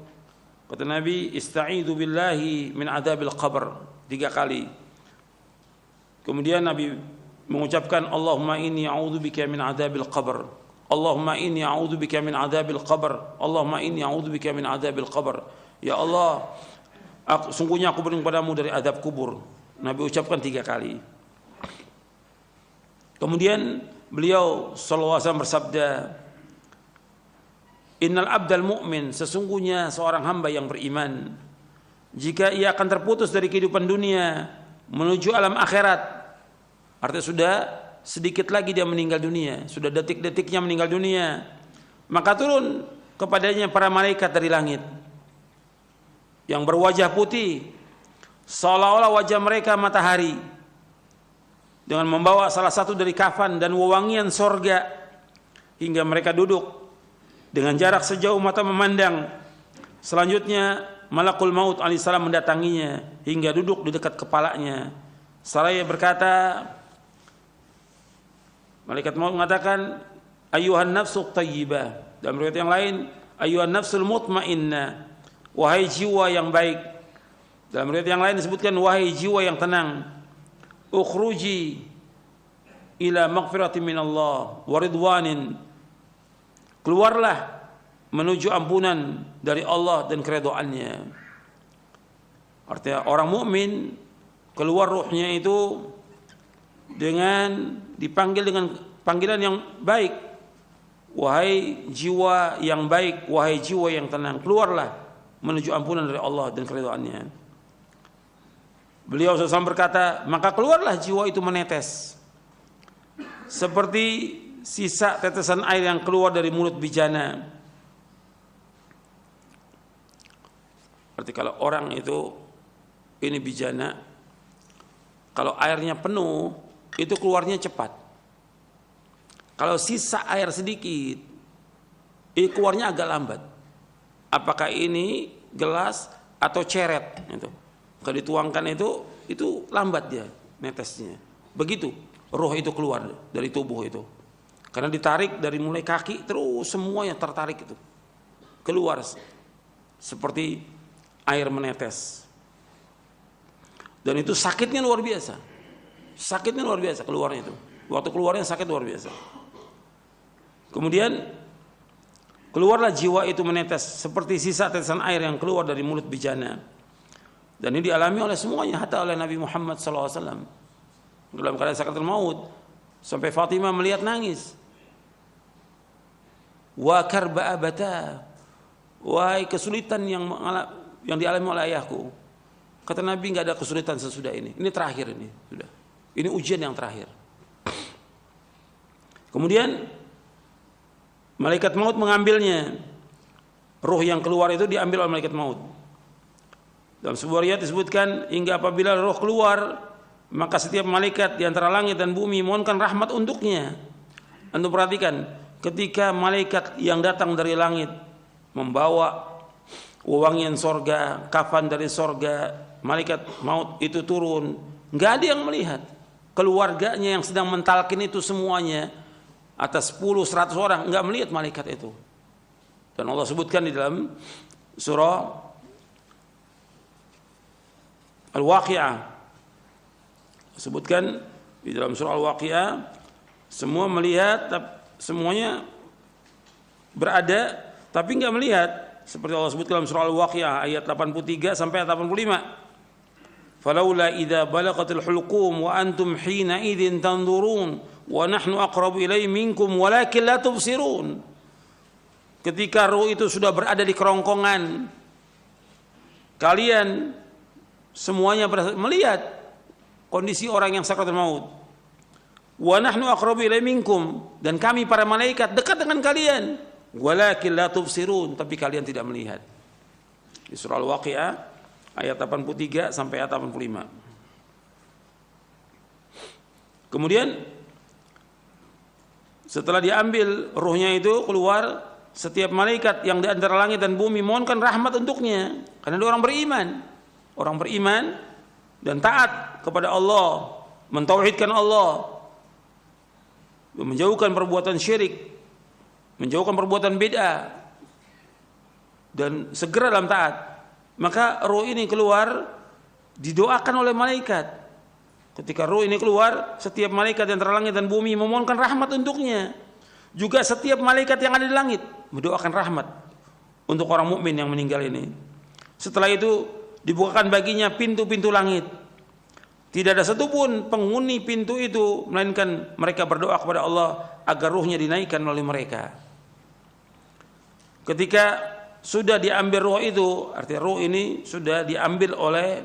A: Kata Nabi, ista'idzu billahi min adzabil qabr 3 kali. Kemudian Nabi mengucapkan, Allahumma inni a'udzubika min adzabil qabr. Allahumma inni a'udzubika min adzabil qabr. Allahumma inni a'udzubika min adzabil qabr. Ya Allah, sungguhnya aku berlindung padamu dari azab kubur. Nabi ucapkan 3 kali. Kemudian beliau sallallahu alaihi wasallam bersabda, innal abdal mu'min, sesungguhnya seorang hamba yang beriman, jika ia akan terputus dari kehidupan dunia menuju alam akhirat, artinya sudah sedikit lagi dia meninggal dunia, sudah detik-detiknya meninggal dunia, maka turun kepadanya para malaikat dari langit yang berwajah putih seolah-olah wajah mereka matahari, dengan membawa salah satu dari kafan dan wewangian sorga, hingga mereka duduk dengan jarak sejauh mata memandang. Selanjutnya malakul maut alaihissalam mendatanginya hingga duduk di dekat kepalanya. Seraya berkata, malaikat maut mengatakan, ayyuhan nafsu thayyibah. Dalam riwayat yang lain, ayyuhan nafsul mutmainnah, wahai jiwa yang baik. Dalam riwayat yang lain disebutkan, wahai jiwa yang tenang, ukhruji ila maghfirati minallah wa ridwanin, keluarlah menuju ampunan dari Allah dan keridhaannya. Artinya orang mukmin keluar ruhnya itu dengan dipanggil dengan panggilan yang baik, wahai jiwa yang baik, wahai jiwa yang tenang, keluarlah menuju ampunan dari Allah dan keridhaannya. Beliau SAW berkata, maka keluarlah jiwa itu menetes seperti sisa tetesan air yang keluar dari mulut bijana. Berarti kalau orang itu ini bijana, kalau airnya penuh itu keluarnya cepat. Kalau sisa air sedikit, ini keluarnya agak lambat. Apakah ini gelas atau ceret? Itu. Kalau dituangkan itu lambat dia netesnya. Begitu roh itu keluar dari tubuh itu. Karena ditarik dari mulai kaki terus semuanya tertarik itu keluar. seperti air menetes. Dan itu sakitnya luar biasa. Sakitnya luar biasa keluarnya itu. Waktu keluarnya sakit luar biasa. Kemudian keluarlah jiwa itu menetes seperti sisa tetesan air yang keluar dari mulut bejana. Dan ini dialami oleh semuanya, hatta oleh Nabi Muhammad SAW dalam keadaan sakaratul maut, sampai Fatimah melihat nangis. Wa karba abata, wahai kesulitan yang dialami oleh ayahku. Kata Nabi, nggak ada kesulitan sesudah ini. Ini terakhir ini sudah. Ini ujian yang terakhir. Kemudian malaikat maut mengambilnya. Ruh yang keluar itu diambil oleh malaikat maut. Dalam sebuah riwayat disebutkan, hingga apabila roh keluar, maka setiap malaikat di antara langit dan bumi mohonkan rahmat untuknya. Antum perhatikan, ketika malaikat yang datang dari langit membawa wewangian sorga, kafan dari sorga, malaikat maut itu turun, nggak ada yang melihat. Keluarganya yang sedang mentalkin itu semuanya, atas 10-100 orang, nggak melihat malaikat itu. Dan Allah sebutkan di dalam surah Al-Waqi'ah, sebutkan di dalam surah Al-Waqi'ah, semua melihat, semuanya berada tapi nggak melihat, seperti Allah sebut dalam surah Al-Waqi'ah ayat 83 sampai 85. Falaula idza balaghatil hulqum wa antum hina idzin tanzurun wa nahnu aqrabu ilaihi minkum walakin la tubsirun. Ketika ruh itu sudah berada di kerongkongan, kalian semuanya melihat kondisi orang yang sakaratul maut. Wa nahnu aqrabu ilaihi minkum, dan kami para malaikat dekat dengan kalian. Walakin la tubsirun, tapi kalian tidak melihat. Di surah Al-Waqi'ah ayat 83 sampai ayat 85. Kemudian setelah diambil ruhnya itu keluar, setiap malaikat yang di antara langit dan bumi mohonkan rahmat untuknya, karena dia orang beriman. Orang beriman dan taat kepada Allah, mentauhidkan Allah, menjauhkan perbuatan syirik, menjauhkan perbuatan bid'ah, dan segera dalam taat. Maka roh ini keluar, didoakan oleh malaikat. Ketika roh ini keluar, setiap malaikat yang antara langit dan bumi memohonkan rahmat untuknya. Juga setiap malaikat yang ada di langit mendoakan rahmat untuk orang mukmin yang meninggal ini. Setelah itu dibukakan baginya pintu-pintu langit. Tidak ada satupun penghuni pintu itu melainkan mereka berdoa kepada Allah agar ruhnya dinaikkan oleh mereka. Ketika sudah diambil ruh itu, artinya ruh ini sudah diambil oleh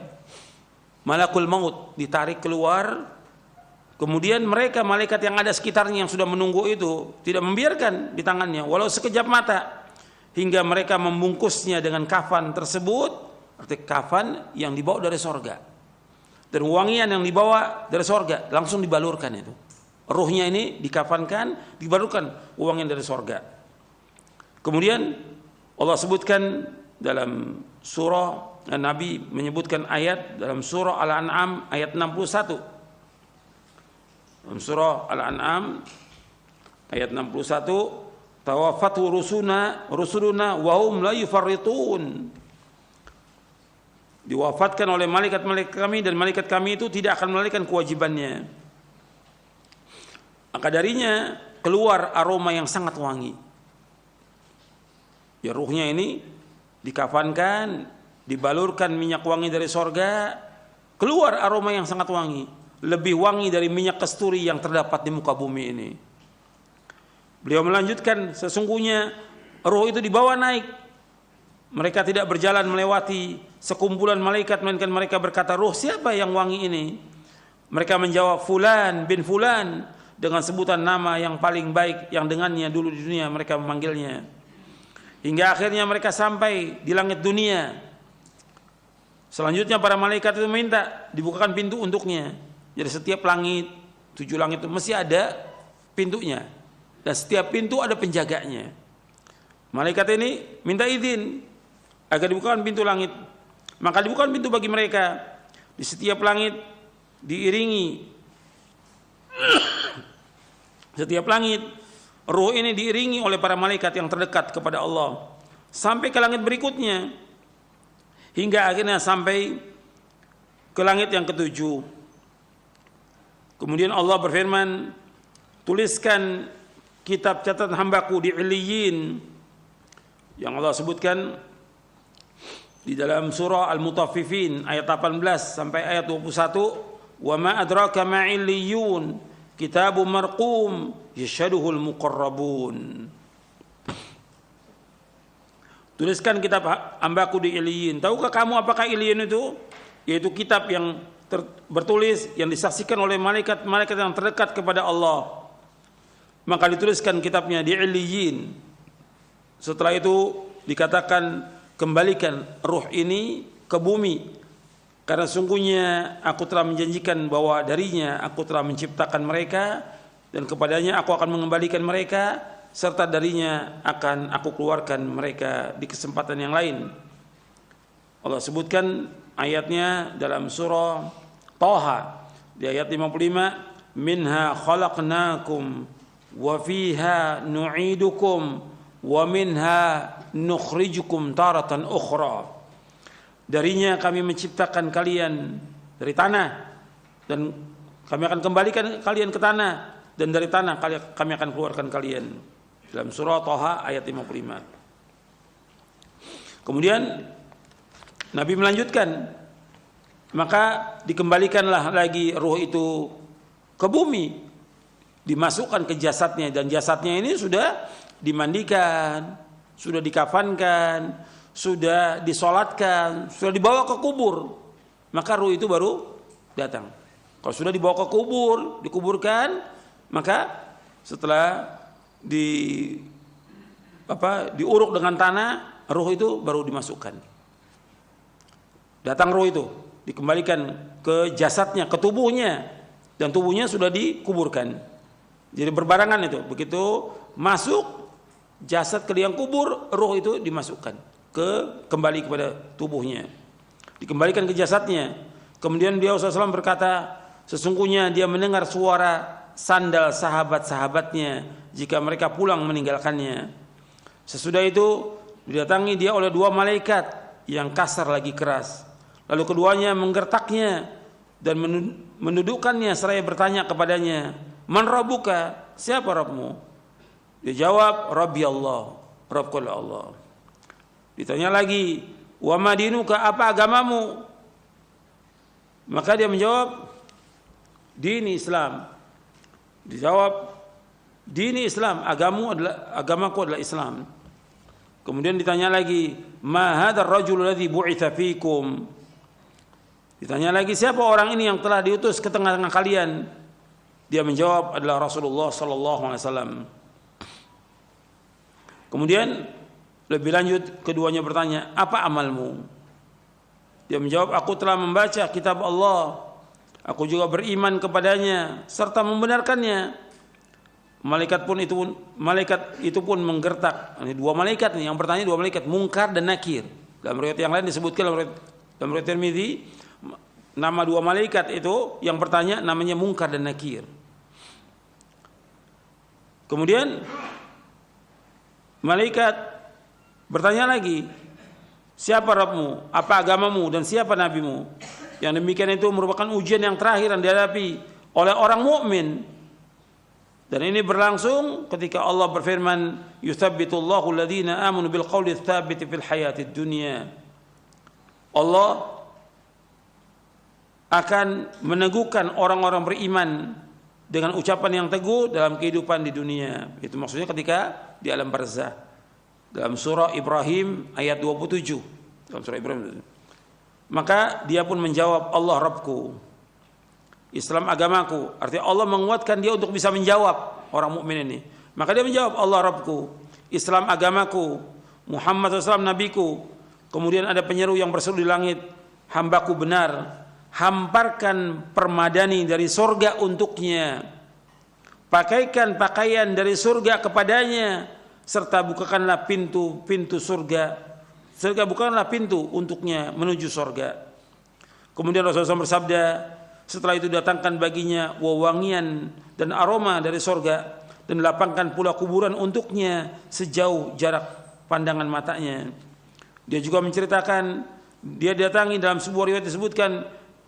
A: malakul maut, ditarik keluar. Kemudian mereka malaikat yang ada sekitarnya yang sudah menunggu itu tidak membiarkan di tangannya walau sekejap mata, hingga mereka membungkusnya dengan kafan tersebut. Artinya kafan yang dibawa dari sorga, dan wangian yang dibawa dari sorga langsung dibalurkan itu. Ruhnya ini dikafankan, dibalurkan wangian dari sorga. Kemudian Allah sebutkan dalam surah, Nabi menyebutkan ayat dalam surah Al-An'am ayat 61. Dalam surah Al-An'am ayat 61, tawaffatu rusuluna wa hum la yufarritun. Diwafatkan oleh malaikat-malaikat kami, dan malaikat kami itu tidak akan melalaikan kewajibannya. Maka darinya keluar aroma yang sangat wangi. Ya, ruhnya ini dikafankan, dibalurkan minyak wangi dari sorga, keluar aroma yang sangat wangi, lebih wangi dari minyak kasturi yang terdapat di muka bumi ini. Beliau melanjutkan, sesungguhnya ruh itu dibawa naik. Mereka tidak berjalan melewati sekumpulan malaikat, melainkan mereka berkata, ruh siapa yang wangi ini? Mereka menjawab, Fulan bin Fulan, dengan sebutan nama yang paling baik yang dengannya dulu di dunia mereka memanggilnya. Hingga akhirnya mereka sampai di langit dunia. Selanjutnya para malaikat itu minta dibukakan pintu untuknya. Jadi setiap langit, 7 langit itu mesti ada pintunya, dan setiap pintu ada penjaganya. Malaikat ini minta izin agar dibukakan pintu langit. Maka dibukakan pintu bagi mereka. Di setiap langit diiringi, setiap langit ruh ini diiringi oleh para malaikat yang terdekat kepada Allah, sampai ke langit berikutnya. hingga akhirnya sampai ke langit yang ketujuh. Kemudian Allah berfirman, tuliskan kitab catatan hambaku di Illiyin, yang Allah sebutkan di dalam surah Al-Mutaffifin ayat 18 sampai ayat 21, wa ma adraka ma illiyun kitabun marqum yashhaduhul muqarrabun. Tuliskan kitab hambaku di Illiyin. Tahukah kamu apakah Illiyin itu? Yaitu kitab yang bertulis yang disaksikan oleh malaikat-malaikat yang terdekat kepada Allah. Maka dituliskan kitabnya di Illiyin. Setelah itu dikatakan, kembalikan ruh ini ke bumi, karena sungguhnya aku telah menjanjikan bahwa darinya aku telah menciptakan mereka, dan kepadanya aku akan mengembalikan mereka, serta darinya akan aku keluarkan mereka di kesempatan yang lain. Allah sebutkan ayatnya dalam surah Thaha di ayat 55, minha khalaqnakum wa fiha nu'idukum wa minha nukhrijukum taratan ukhra. Darinya kami menciptakan kalian dari tanah, dan kami akan kembalikan kalian ke tanah, dan dari tanah kami akan keluarkan kalian. Dalam surah Thaha ayat 55. Kemudian Nabi melanjutkan, maka dikembalikanlah lagi ruh itu ke bumi, dimasukkan ke jasadnya, dan jasadnya ini sudah dimandikan, sudah dikafankan, sudah disolatkan, sudah dibawa ke kubur, maka ruh itu baru datang. Kalau sudah dibawa ke kubur, dikuburkan, maka setelah diuruk dengan tanah, ruh itu baru dimasukkan. Datang ruh itu, dikembalikan ke jasadnya, ke tubuhnya, dan tubuhnya sudah dikuburkan. Jadi berbarangan itu, begitu masuk jasad ke liang kubur, ruh itu dimasukkan kembali kepada tubuhnya, dikembalikan ke jasadnya. Kemudian beliau SAW berkata, sesungguhnya dia mendengar suara sandal sahabat-sahabatnya jika mereka pulang meninggalkannya. Sesudah itu didatangi dia oleh dua malaikat yang kasar lagi keras. Lalu keduanya menggertaknya dan mendudukkannya seraya bertanya kepadanya, man rabbuka, siapa Rabbmu? Dia jawab, Rabbi Allah, Rabbku Allah. Ditanya lagi, wa madinuka, apa agamamu? Maka dia menjawab, dini Islam. Dijawab, dini Islam, agamaku adalah Islam. Kemudian ditanya lagi, ma hadzal rajul ladzi bu'itsa fikum? Ditanya lagi, siapa orang ini yang telah diutus ke tengah-tengah kalian? Dia menjawab, adalah Rasulullah sallallahu alaihi wasallam. Kemudian lebih lanjut keduanya bertanya, apa amalmu? Dia menjawab, aku telah membaca kitab Allah, aku juga beriman kepadanya serta membenarkannya. Malaikat itu pun menggertak. Ini dua malaikat nih, yang bertanya dua malaikat, Munkar dan Nakir. Dalam riwayat yang lain disebutkan dalam riwayat Tirmidzi, nama dua malaikat itu yang bertanya namanya Munkar dan Nakir. Kemudian malaikat bertanya lagi, siapa Rabbmu, apa agamamu, dan siapa nabimu? Yang demikian itu merupakan ujian yang terakhir yang dihadapi oleh orang mukmin. Dan ini berlangsung ketika Allah berfirman, yutsabbitullahu alladhina amanu bil qawli tsabiti fil hayatid dunya. Allah akan meneguhkan orang-orang beriman dengan ucapan yang teguh dalam kehidupan di dunia. Itu maksudnya ketika di alam barzah. Dalam surah Ibrahim ayat 27. Dalam surah Ibrahim. Maka dia pun menjawab, Allah Rabbku, Islam agamaku. Artinya Allah menguatkan dia untuk bisa menjawab orang mukmin ini. Maka dia menjawab, Allah Rabbku, Islam agamaku, Muhammad SAW nabiku. Kemudian ada penyeru yang berseru di langit, hambaku benar, hamparkan permadani dari surga untuknya, pakaikan pakaian dari surga kepadanya, serta bukakanlah pintu-pintu surga. Bukakanlah pintu untuknya menuju surga. Kemudian Rasulullah SAW bersabda, setelah itu datangkan baginya wewangian dan aroma dari surga, dan lapangkan pula kuburan untuknya sejauh jarak pandangan matanya. Dia juga menceritakan Dia datangi, dalam sebuah riwayat disebutkan,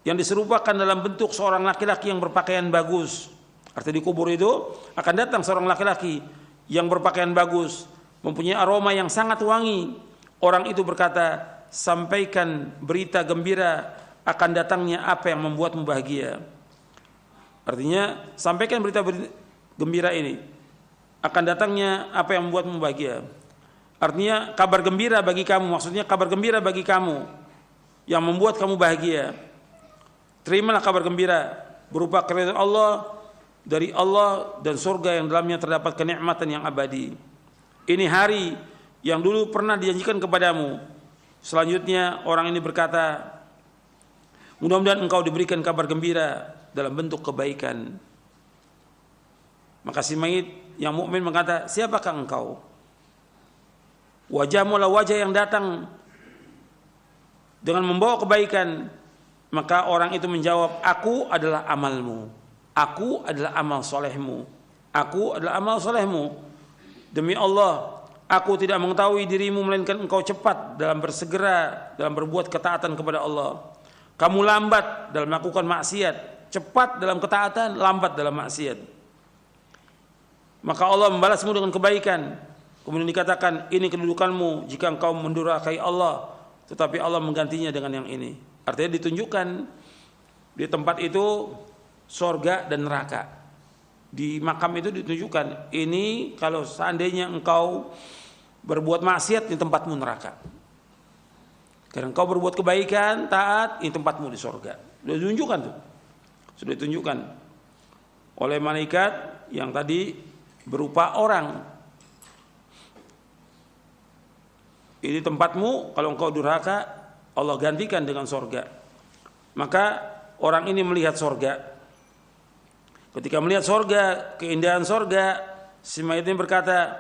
A: yang diserupakan dalam bentuk seorang laki-laki yang berpakaian bagus. Artinya di kubur itu akan datang seorang laki-laki yang berpakaian bagus, mempunyai aroma yang sangat wangi. Orang itu berkata, sampaikan berita gembira akan datangnya apa yang membuatmu bahagia. Artinya, sampaikan berita gembira ini, akan datangnya apa yang membuatmu bahagia. Artinya, kabar gembira bagi kamu, maksudnya kabar gembira bagi kamu yang membuat kamu bahagia. Terimalah kabar gembira berupa keridhaan Allah, dari Allah, dan surga yang dalamnya terdapat kenikmatan yang abadi. Ini hari yang dulu pernah dijanjikan kepadamu. Selanjutnya orang ini berkata, mudah-mudahan engkau diberikan kabar gembira dalam bentuk kebaikan. Maka si mayit yang mukmin berkata, siapakah engkau? Wajahmu adalah wajah yang datang dengan membawa kebaikan. Maka orang itu menjawab, aku adalah amalmu, aku adalah amal solehmu, aku adalah amal solehmu. Demi Allah, aku tidak mengetahui dirimu melainkan engkau cepat dalam bersegera dalam berbuat ketaatan kepada Allah. Kamu lambat dalam melakukan maksiat, cepat dalam ketaatan, lambat dalam maksiat. Maka Allah membalasmu dengan kebaikan. Kemudian dikatakan, ini kedudukanmu jika engkau mendurhakai Allah, tetapi Allah menggantinya dengan yang ini. Artinya ditunjukkan di tempat itu sorga dan neraka. Di makam itu ditunjukkan, ini kalau seandainya engkau berbuat maksiat, ini tempatmu neraka. Karena engkau berbuat kebaikan, taat, ini tempatmu di sorga. Sudah ditunjukkan tuh. Sudah ditunjukkan oleh malaikat yang tadi berupa orang. Ini tempatmu, kalau engkau durhaka, Allah gantikan dengan sorga. Maka orang ini melihat sorga. Ketika melihat sorga, keindahan sorga, si mayit ini berkata,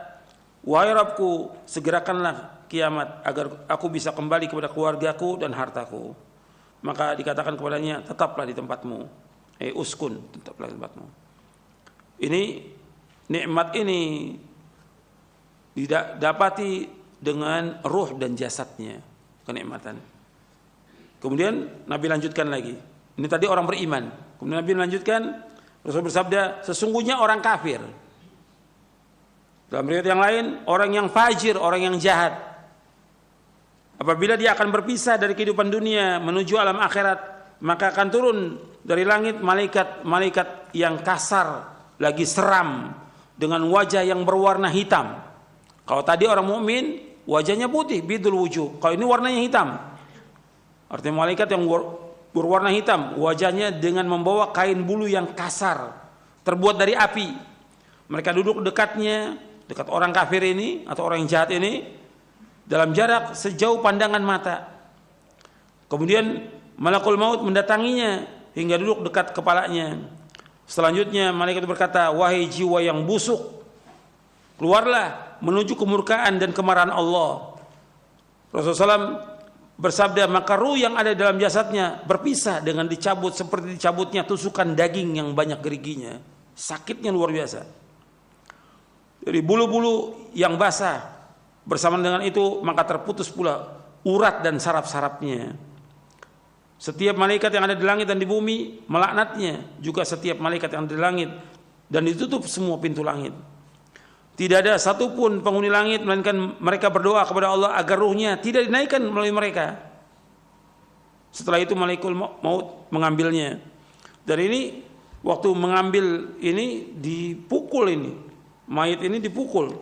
A: wahai Rabbku, segerakanlah kiamat agar aku bisa kembali kepada keluargaku dan hartaku. Maka dikatakan kepadanya, tetaplah di tempatmu. Uskun, tetaplah di tempatmu. Ini nikmat ini didapati dengan ruh dan jasadnya, kenikmatan. Kemudian Nabi lanjutkan lagi. Ini tadi orang beriman. Kemudian Nabi lanjutkan, Rasul bersabda, sesungguhnya orang kafir. Dalam riwayat yang lain, orang yang fajir, orang yang jahat, apabila dia akan berpisah dari kehidupan dunia menuju alam akhirat, maka akan turun dari langit malaikat yang kasar, lagi seram, dengan wajah yang berwarna hitam. Kalau tadi orang mukmin wajahnya putih, bidul wujuh. Kalau ini warnanya hitam. Artinya malaikat yang berwarna hitam, wajahnya dengan membawa kain bulu yang kasar, terbuat dari api. Mereka duduk dekatnya, dekat orang kafir ini atau orang yang jahat ini, dalam jarak sejauh pandangan mata. Kemudian malakul maut mendatanginya hingga duduk dekat kepalanya. Selanjutnya malaikat berkata, wahai jiwa yang busuk, keluarlah menuju kemurkaan dan kemarahan Allah. Rasulullah SAW bersabda, maka ruh yang ada dalam jasadnya berpisah dengan dicabut seperti dicabutnya tusukan daging yang banyak geriginya. Sakitnya luar biasa. Dari bulu-bulu yang basah, bersamaan dengan itu maka terputus pula urat dan saraf-sarafnya. Setiap malaikat yang ada di langit dan di bumi melaknatnya, juga setiap malaikat yang ada di langit, dan ditutup semua pintu langit. Tidak ada satupun penghuni langit melainkan mereka berdoa kepada Allah agar ruhnya tidak dinaikkan melalui mereka. Setelah itu malaikat maut mengambilnya. Dan ini waktu mengambil ini dipukul ini. Mayit ini dipukul.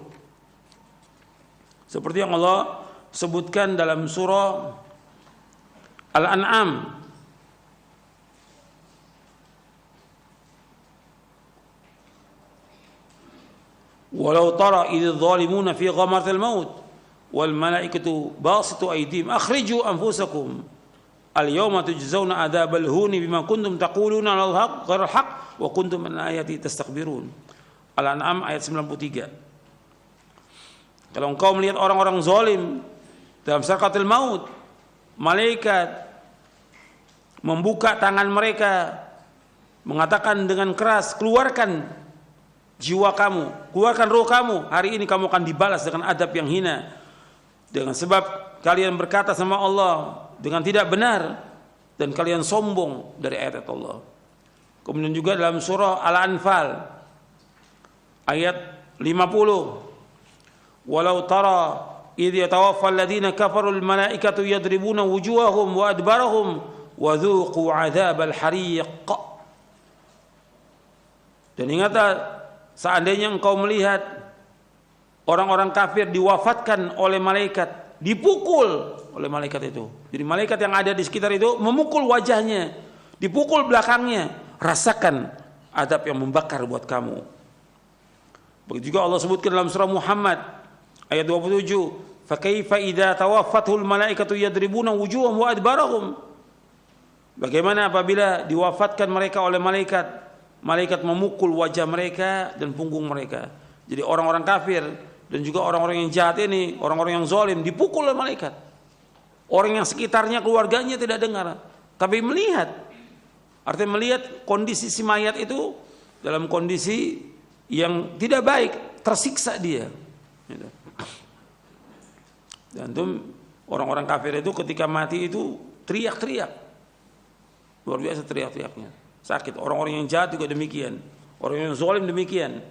A: Seperti yang Allah sebutkan dalam surah Al-An'am. Walau tara idh zalimuna fi ghamaratil maut wal malaikatu basitu aydihim akhriju anfusakum al yawma tujzauna adzabal huni bima kuntum taquluna al haqq ghairal haqq wa kuntum an ayati tastakbirun. Al-An'am ayat 93. Kalau engkau melihat orang-orang zalim dalam sakaratul maut, malaikat membuka tangan mereka mengatakan dengan keras, keluarkan jiwa kamu, keluarkan roh kamu, hari ini kamu akan dibalas dengan adab yang hina. Dengan sebab kalian berkata sama Allah, dengan tidak benar dan kalian sombong dari ayat Allah. Kemudian juga dalam surah Al-Anfal ayat 50, walau tara idh yatawaffa alladhina kafaru al-malaikatu yadribuna wujuhahum wa adbarahum wa dhuqu 'adzabal hariq. Dan ingatlah seandainya engkau melihat orang-orang kafir diwafatkan oleh malaikat, dipukul oleh malaikat itu. Jadi malaikat yang ada di sekitar itu memukul wajahnya, dipukul belakangnya. Rasakan adab yang membakar buat kamu. Begitu juga Allah sebutkan dalam surah Muhammad ayat 27, fa kaifa idza tawaffatul malaikatu yadribuna wujuhahum wa adbarahum. Bagaimana apabila diwafatkan mereka oleh malaikat, malaikat memukul wajah mereka dan punggung mereka. Jadi orang-orang kafir dan juga orang-orang yang jahat ini, orang-orang yang zalim dipukul oleh malaikat. Orang yang sekitarnya, keluarganya tidak dengar, tapi melihat. Artinya melihat kondisi si mayat itu dalam kondisi yang tidak baik, tersiksa dia. Dan itu orang-orang kafir itu ketika mati itu teriak-teriak, luar biasa teriak-teriaknya. Sakit. Orang-orang yang jahat juga demikian. Orang yang zalim demikian.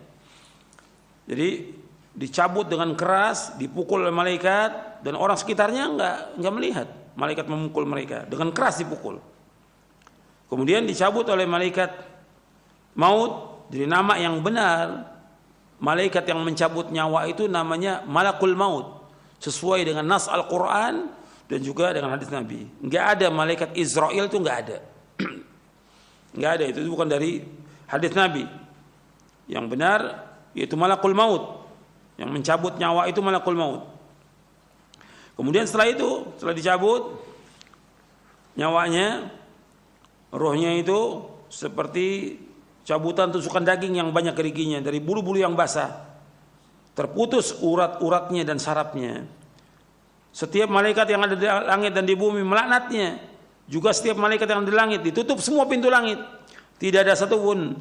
A: Jadi dicabut dengan keras, dipukul oleh malaikat, dan orang sekitarnya enggak melihat malaikat memukul mereka, dengan keras dipukul. Kemudian dicabut oleh malaikat maut. Jadi nama yang benar malaikat yang mencabut nyawa itu namanya malakul maut, sesuai dengan nas Al-Quran dan juga dengan hadis Nabi. Enggak ada malaikat Israel, itu enggak ada. Enggak ada, itu bukan dari hadis Nabi. Yang benar yaitu malakul maut, yang mencabut nyawa itu malakul maut. Kemudian setelah itu, setelah dicabut nyawanya, rohnya itu seperti cabutan tusukan daging yang banyak geriginya dari bulu-bulu yang basah. Terputus urat-uratnya dan sarafnya. Setiap malaikat yang ada di langit dan di bumi melaknatnya. Juga setiap malaikat yang di langit, ditutup semua pintu langit. Tidak ada satupun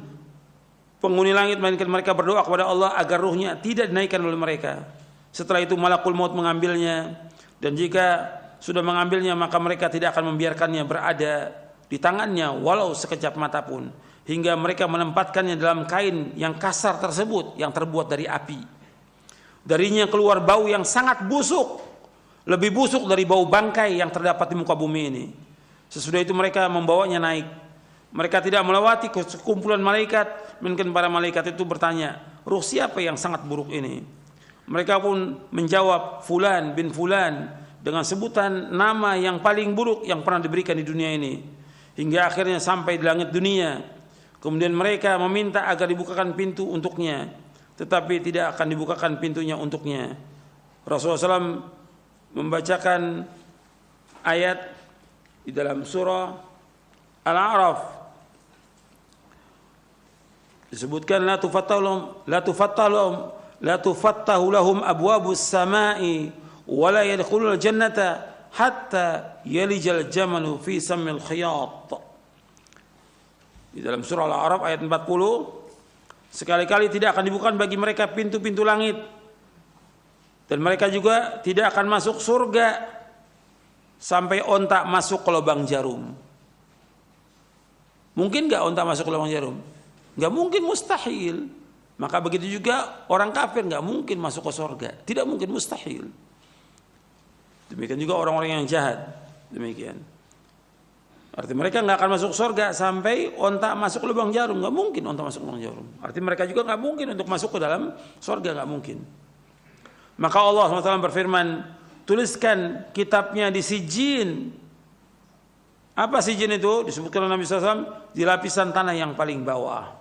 A: penghuni langit melainkan mereka berdoa kepada Allah agar ruhnya tidak dinaikkan oleh mereka. Setelah itu malakul maut mengambilnya, dan jika sudah mengambilnya maka mereka tidak akan membiarkannya berada di tangannya walau sekejap mata pun, hingga mereka menempatkannya dalam kain yang kasar tersebut yang terbuat dari api. Darinya keluar bau yang sangat busuk, lebih busuk dari bau bangkai yang terdapat di muka bumi ini. Sesudah itu mereka membawanya naik. Mereka tidak melewati sekumpulan malaikat, mungkin para malaikat itu bertanya, ruh siapa yang sangat buruk ini? Mereka pun menjawab, Fulan bin Fulan, dengan sebutan nama yang paling buruk yang pernah diberikan di dunia ini. Hingga akhirnya sampai di langit dunia. Kemudian mereka meminta agar dibukakan pintu untuknya, tetapi tidak akan dibukakan pintunya untuknya. Rasulullah SAW membacakan ayat di dalam surah Al-A'raf, disebutkan la tufattahu lahum abwabus samai wa la yadkhulul jannata hatta yalijal jamalu fi sammil khiyat. Di dalam surah Al-A'raf ayat 40, sekali-kali tidak akan dibuka bagi mereka pintu-pintu langit, dan mereka juga tidak akan masuk surga sampai onta masuk ke lubang jarum. Mungkin enggak onta masuk ke lubang jarum? Enggak mungkin, mustahil. Maka begitu juga orang kafir enggak mungkin masuk ke surga. Tidak mungkin, mustahil. Demikian juga orang-orang yang jahat. Demikian. Artinya mereka enggak akan masuk surga sampai onta masuk ke lubang jarum. Enggak mungkin onta masuk ke lubang jarum. Artinya mereka juga enggak mungkin untuk masuk ke dalam surga, enggak mungkin. Maka Allah SWT berfirman, tuliskan kitabnya di sijin. Apa sijin itu? Disebutkan oleh Nabi SAW, di lapisan tanah yang paling bawah.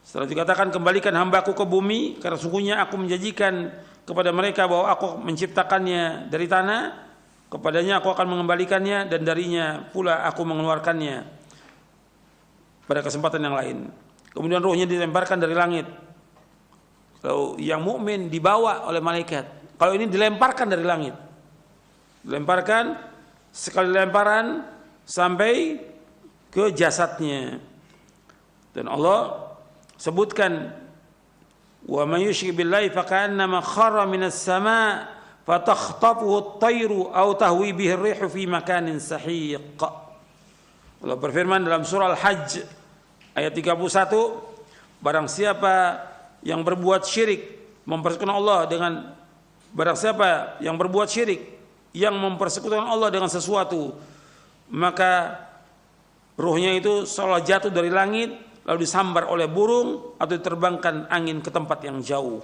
A: Setelah dikatakan, kembalikan hambaku ke bumi, karena sungguhnya aku menjanjikan kepada mereka bahwa aku menciptakannya dari tanah, kepadanya aku akan mengembalikannya, dan darinya pula aku mengeluarkannya pada kesempatan yang lain. Kemudian ruhnya dilemparkan dari langit. Kalau yang mukmin dibawa oleh malaikat, kalau ini dilemparkan dari langit. Dilemparkan, sekali lemparan sampai ke jasadnya. Dan Allah sebutkan, wa may yusyrik billahi faka'annama kharra minas sama' fatakhtafuhu at-tayru aw tahwi bihi ar-rihu fi makanin sahiq. Allah berfirman dalam surah Al-Hajj ayat 31, barang siapa yang berbuat syirik mempersekutukan Allah dengan yang mempersekutukan Allah dengan sesuatu, maka ruhnya itu seolah jatuh dari langit lalu disambar oleh burung atau diterbangkan angin ke tempat yang jauh.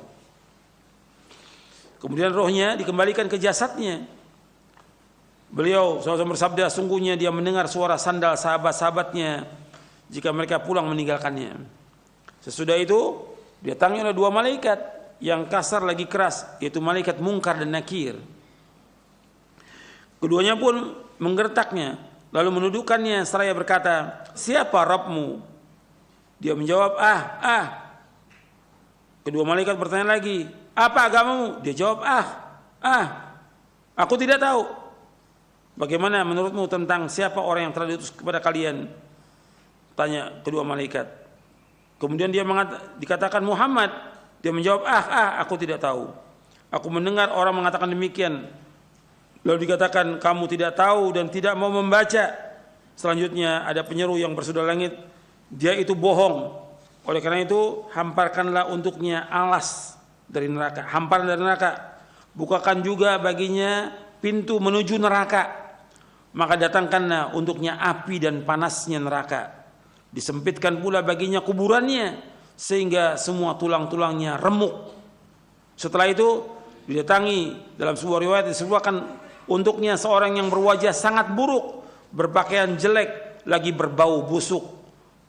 A: Kemudian rohnya dikembalikan ke jasadnya. Beliau SAW bersabda, sungguhnya dia mendengar suara sandal sahabat-sahabatnya jika mereka pulang meninggalkannya. Sesudah itu didatangi oleh dua malaikat yang kasar lagi keras, yaitu malaikat Munkar dan Nakir. Keduanya pun menggertaknya, lalu menundukkannya seraya berkata, siapa Rabbmu? Dia menjawab, Kedua malaikat bertanya lagi, apa agamamu? Dia jawab, aku tidak tahu. Bagaimana menurutmu tentang siapa orang yang telah diutus kepada kalian? Tanya kedua malaikat. Kemudian dia dikatakan Muhammad. Dia menjawab, aku tidak tahu. Aku mendengar orang mengatakan demikian. Lalu dikatakan, kamu tidak tahu dan tidak mau membaca. Selanjutnya ada penyeru yang bersudah langit, dia itu bohong. Oleh karena itu, hamparkanlah untuknya alas dari neraka, hamparan dari neraka. Bukakan juga baginya pintu menuju neraka. Maka datangkanlah untuknya api dan panasnya neraka. Disempitkan pula baginya kuburannya, sehingga semua tulang-tulangnya remuk. Setelah itu didatangi dalam sebuah riwayat disebutkan untuknya seorang yang berwajah sangat buruk, berpakaian jelek, lagi berbau busuk.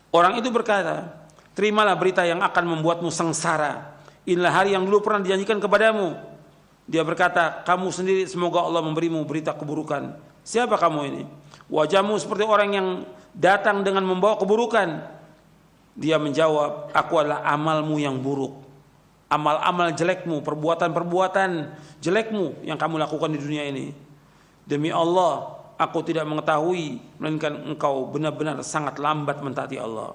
A: Orang itu berkata, terimalah berita yang akan membuatmu sengsara. Inilah hari yang dulu pernah dijanjikan kepadamu. Dia berkata, kamu sendiri semoga Allah memberimu berita keburukan. Siapa kamu ini? Wajahmu seperti orang yang datang dengan membawa keburukan. Dia menjawab, aku adalah amalmu yang buruk. Amal-amal jelekmu, perbuatan-perbuatan jelekmu yang kamu lakukan di dunia ini. Demi Allah, aku tidak mengetahui, melainkan engkau benar-benar sangat lambat mentaati Allah.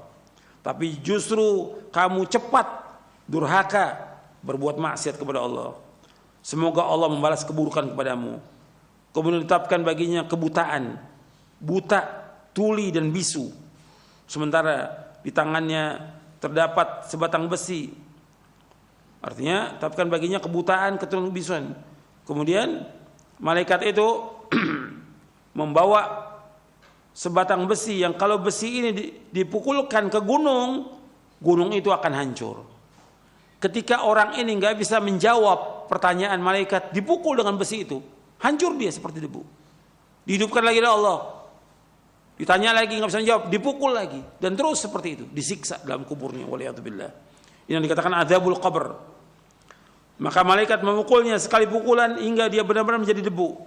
A: Tapi justru kamu cepat durhaka berbuat maksiat kepada Allah. Semoga Allah membalas keburukan kepadamu. Kemudian ditetapkan baginya kebutaan, buta, tuli dan bisu. Sementara di tangannya terdapat sebatang besi. Artinya tetapkan baginya kebutaan, keturunan kebisuan. Kemudian malaikat itu membawa sebatang besi yang kalau besi ini dipukulkan ke gunung, gunung itu akan hancur. Ketika orang ini nggak bisa menjawab pertanyaan malaikat, dipukul dengan besi itu, hancur dia seperti debu. Dihidupkan lagi oleh Allah. Ditanya lagi nggak bisa menjawab, dipukul lagi dan terus seperti itu, disiksa dalam kuburnya. Waliyadzubillah. Ini yang dikatakan adzabul qabr. Maka malaikat memukulnya sekali pukulan hingga dia benar-benar menjadi debu.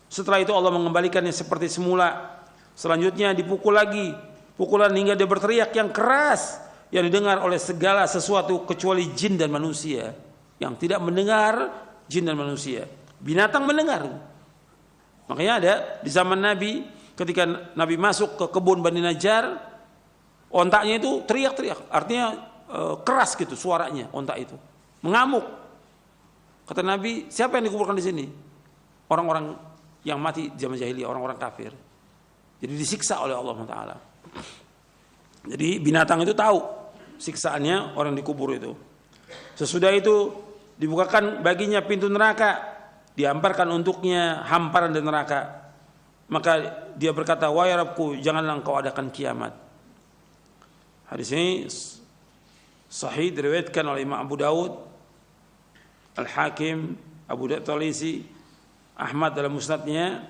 A: Setelah itu Allah mengembalikannya seperti semula. Selanjutnya dipukul lagi, pukulan hingga dia berteriak yang keras yang didengar oleh segala sesuatu kecuali jin dan manusia. Yang tidak mendengar jin dan manusia. Binatang mendengar. Makanya ada di zaman Nabi, ketika Nabi masuk ke kebun Bani Najjar, ontaknya itu teriak-teriak. Artinya keras gitu suaranya ontak itu. Mengamuk. Kata Nabi, siapa yang dikuburkan di sini? Orang-orang yang mati di zaman jahiliyah, orang-orang kafir. Jadi disiksa oleh Allah Taala. Jadi binatang itu tahu siksaannya orang dikubur itu. Sesudah itu dibukakan baginya pintu neraka, dihamparkan untuknya hamparan dari neraka. Maka dia berkata, wahai Rabbku, janganlah engkau adakan kiamat. Hadis ini sahih diriwayatkan oleh Imam Abu Daud, Al-Hakim, Abu Daud Talisi, Ahmad dalam musnadnya,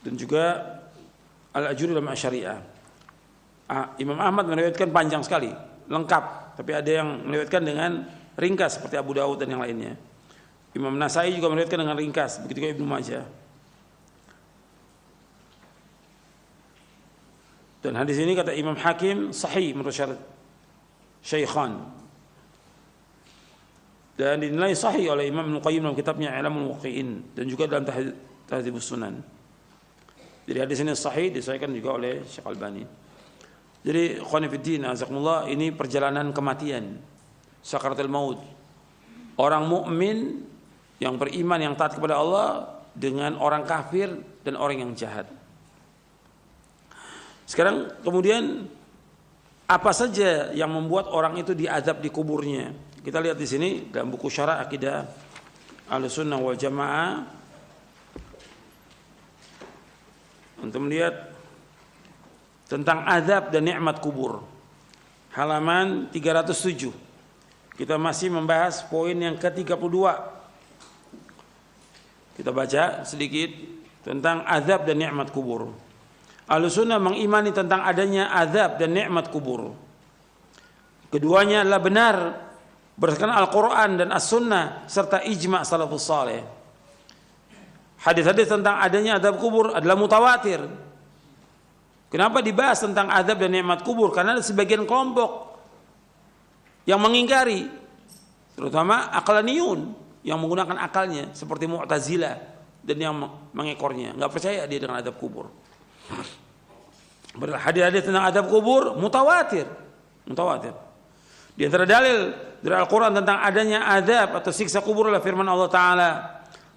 A: dan juga Al-Ajuri dalam Asyariah. Imam Ahmad meriwayatkan panjang sekali, lengkap, tapi ada yang meriwayatkan dengan ringkas seperti Abu Daud dan yang lainnya. Imam Nasai juga meriwayatkan dengan ringkas, begitu juga Ibnu Majah. Dan hadis ini kata Imam Hakim sahih menurut syarat Syaikhan. Dan dinilai sahih oleh Imam Ibnu Qayyim dalam kitabnya I'lamul Muwaqqi'in dan juga dalam Tahdzibus Sunan. Jadi hadis ini sahih disahihkan juga oleh Syekh Albani. Jadi ikhwani fiddin azakumullah, ini perjalanan kematian, sakaratul maut. Orang mukmin yang beriman, yang taat kepada Allah dengan orang kafir dan orang yang jahat. Sekarang kemudian apa saja yang membuat orang itu diazab di kuburnya? Kita lihat di sini dalam buku Syarah Aqidah Ahlussunnah wal Jamaah untuk melihat tentang azab dan nikmat kubur. Halaman 307. Kita masih membahas poin yang ke-32. Kita baca sedikit tentang azab dan nikmat kubur. Ahlussunnah mengimani tentang adanya azab dan nikmat kubur. Keduanya adalah benar berdasarkan Al-Quran dan As-Sunnah serta ijma' salafus saleh. Hadis-hadis tentang adanya azab kubur adalah mutawatir. Kenapa dibahas tentang azab dan nikmat kubur? Karena ada sebagian kelompok yang mengingkari, terutama aqlaniyun, yang menggunakan akalnya seperti Mu'tazilah dan yang mengekornya, nggak percaya dia dengan azab kubur. Hadis-hadis tentang azab kubur mutawatir. Di antara dalil dari Al-Quran tentang adanya azab atau siksa kubur adalah firman Allah Ta'ala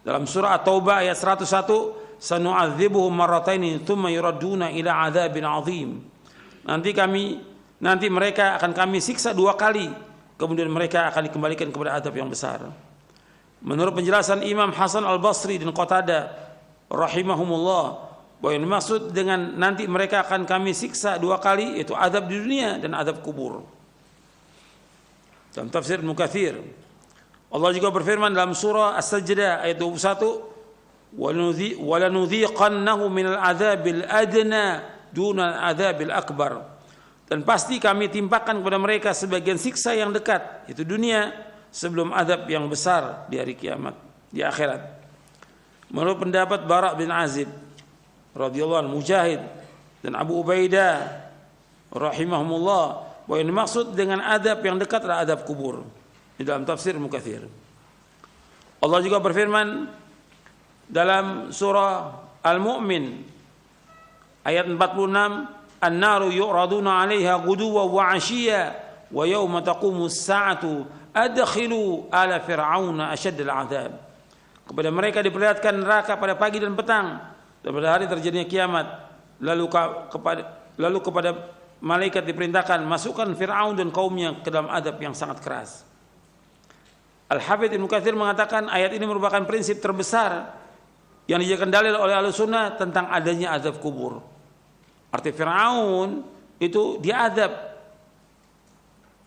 A: dalam surah At-Taubah ayat 101, sanu'adzibuhum marrataini tsumma yuradduna ila adzabin 'adzim. Nanti mereka akan kami siksa 2 kali, kemudian mereka akan dikembalikan kepada azab yang besar. Menurut penjelasan Imam Hasan Al-Basri dan Qatadah rahimahumullah, bahwa yang dimaksud dengan nanti mereka akan kami siksa 2 kali itu azab di dunia dan azab kubur. Dalam tafsir Ibnu Katsir, Allah juga berfirman dalam surah As-Sajdah ayat 21, "Walanudhiqannahu minal adzabil adna dunal adzabil akbar." Dan pasti kami timpakan kepada mereka sebagian siksa yang dekat, itu dunia, sebelum azab yang besar di hari kiamat, di akhirat. Menurut pendapat Bara' bin Azib radhiyallahu anhu, Mujahid dan Abu Ubaidah rahimahumullah, bahwa yang dimaksud dengan azab yang dekat adalah azab kubur. Di dalam tafsir Ibnu Katsir, Allah juga berfirman dalam surah Al-Mu'min ayat 46, "An-naru yu'raduna 'alaiha ghuduwwan wa 'ashiyya wa yawma taqumus sa'atu adkhilu ala fir'auna asyaddal 'adzab." Kepada mereka diperlihatkan neraka pada pagi dan petang, dan pada hari terjadinya kiamat. Lalu kepada malaikat diperintahkan, masukkan Fir'aun dan kaumnya ke dalam azab yang sangat keras. Al-Hafidz Ibnu Katsir mengatakan ayat ini merupakan prinsip terbesar yang dijadikan dalil oleh Ahlussunnah tentang adanya azab kubur. Arti Fir'aun itu diazab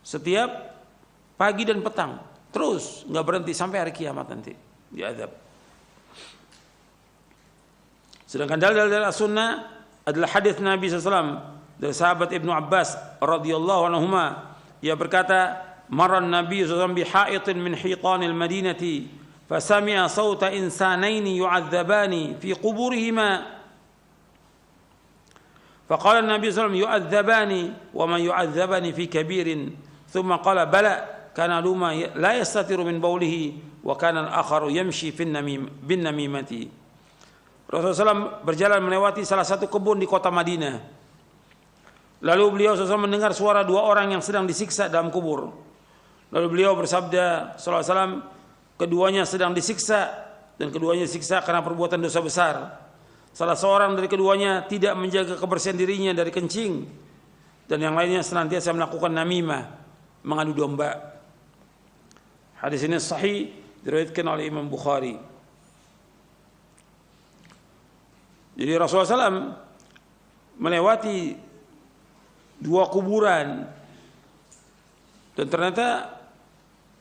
A: setiap pagi dan petang, terus nggak berhenti sampai hari kiamat nanti diazab. Sedangkan dalil dari As-Sunnah adalah hadis Nabi SAW dari sahabat Ibnu Abbas radhiyallahu anhuma, ia berkata, "Marran Nabi SAW bihaitin min hitanil Madinati, fasami'a sauta insanaini yu'adzabani fi quburihima. Faqala Nabi SAW yu'adzabani wa man yu'adzabani fi kabirin. Thumma qala bala kana luma la yastatiru min bawlihi wa kana al-akharu yamshi bin namimati." Rasulullah SAW berjalan melewati salah satu kebun di kota Madinah. Lalu beliau SAW mendengar suara 2 orang yang sedang disiksa dalam kubur. Lalu beliau bersabda sallallahu alaihi wasallam, keduanya sedang disiksa dan keduanya disiksa karena perbuatan dosa besar. Salah seorang dari keduanya tidak menjaga kebersihan dirinya dari kencing, dan yang lainnya senantiasa melakukan namimah, mengadu domba. Hadis ini sahih, diriwayatkan oleh Imam Bukhari. Jadi Rasulullah SAW melewati 2 kuburan, dan ternyata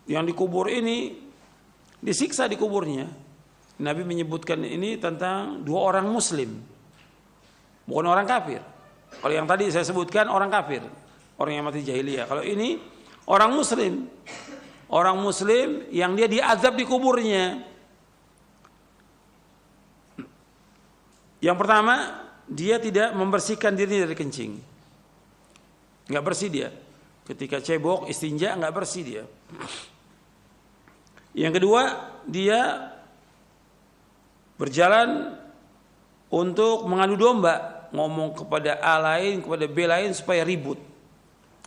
A: yang dikubur ini disiksa di kuburnya. Nabi menyebutkan ini tentang 2 orang muslim, bukan orang kafir. Kalau yang tadi saya sebutkan orang kafir, orang yang mati jahiliyah. Kalau ini orang muslim yang dia diazab di kuburnya. Yang pertama, dia tidak membersihkan dirinya dari kencing, nggak bersih dia. Ketika cebok, istinja, nggak bersih dia. Yang kedua, dia berjalan untuk mengadu domba, ngomong kepada A lain, kepada B lain supaya ribut,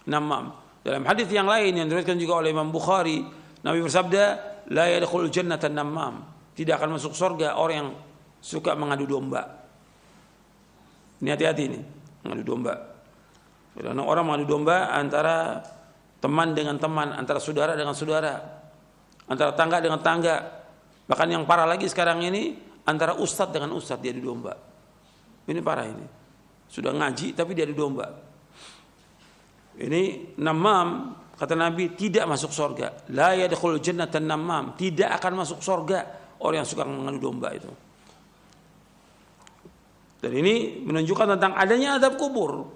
A: namam. Dalam hadis yang lain yang diriwayatkan juga oleh Imam Bukhari, Nabi bersabda, la yadkhulul jannata namam. Tidak akan masuk surga orang yang suka mengadu domba. Ini hati-hati nih, mengadu domba. Karena orang mengadu domba antara teman dengan teman, antara saudara dengan saudara, antara tangga dengan tangga. Bahkan yang parah lagi sekarang ini antara ustadz dengan ustadz dia adu domba. Ini parah ini. Sudah ngaji tapi dia adu domba. Ini namam, kata Nabi, tidak masuk surga. La yadkhulul jannata namam, tidak akan masuk surga orang yang suka mengadu domba itu. Dan ini menunjukkan tentang adanya azab kubur.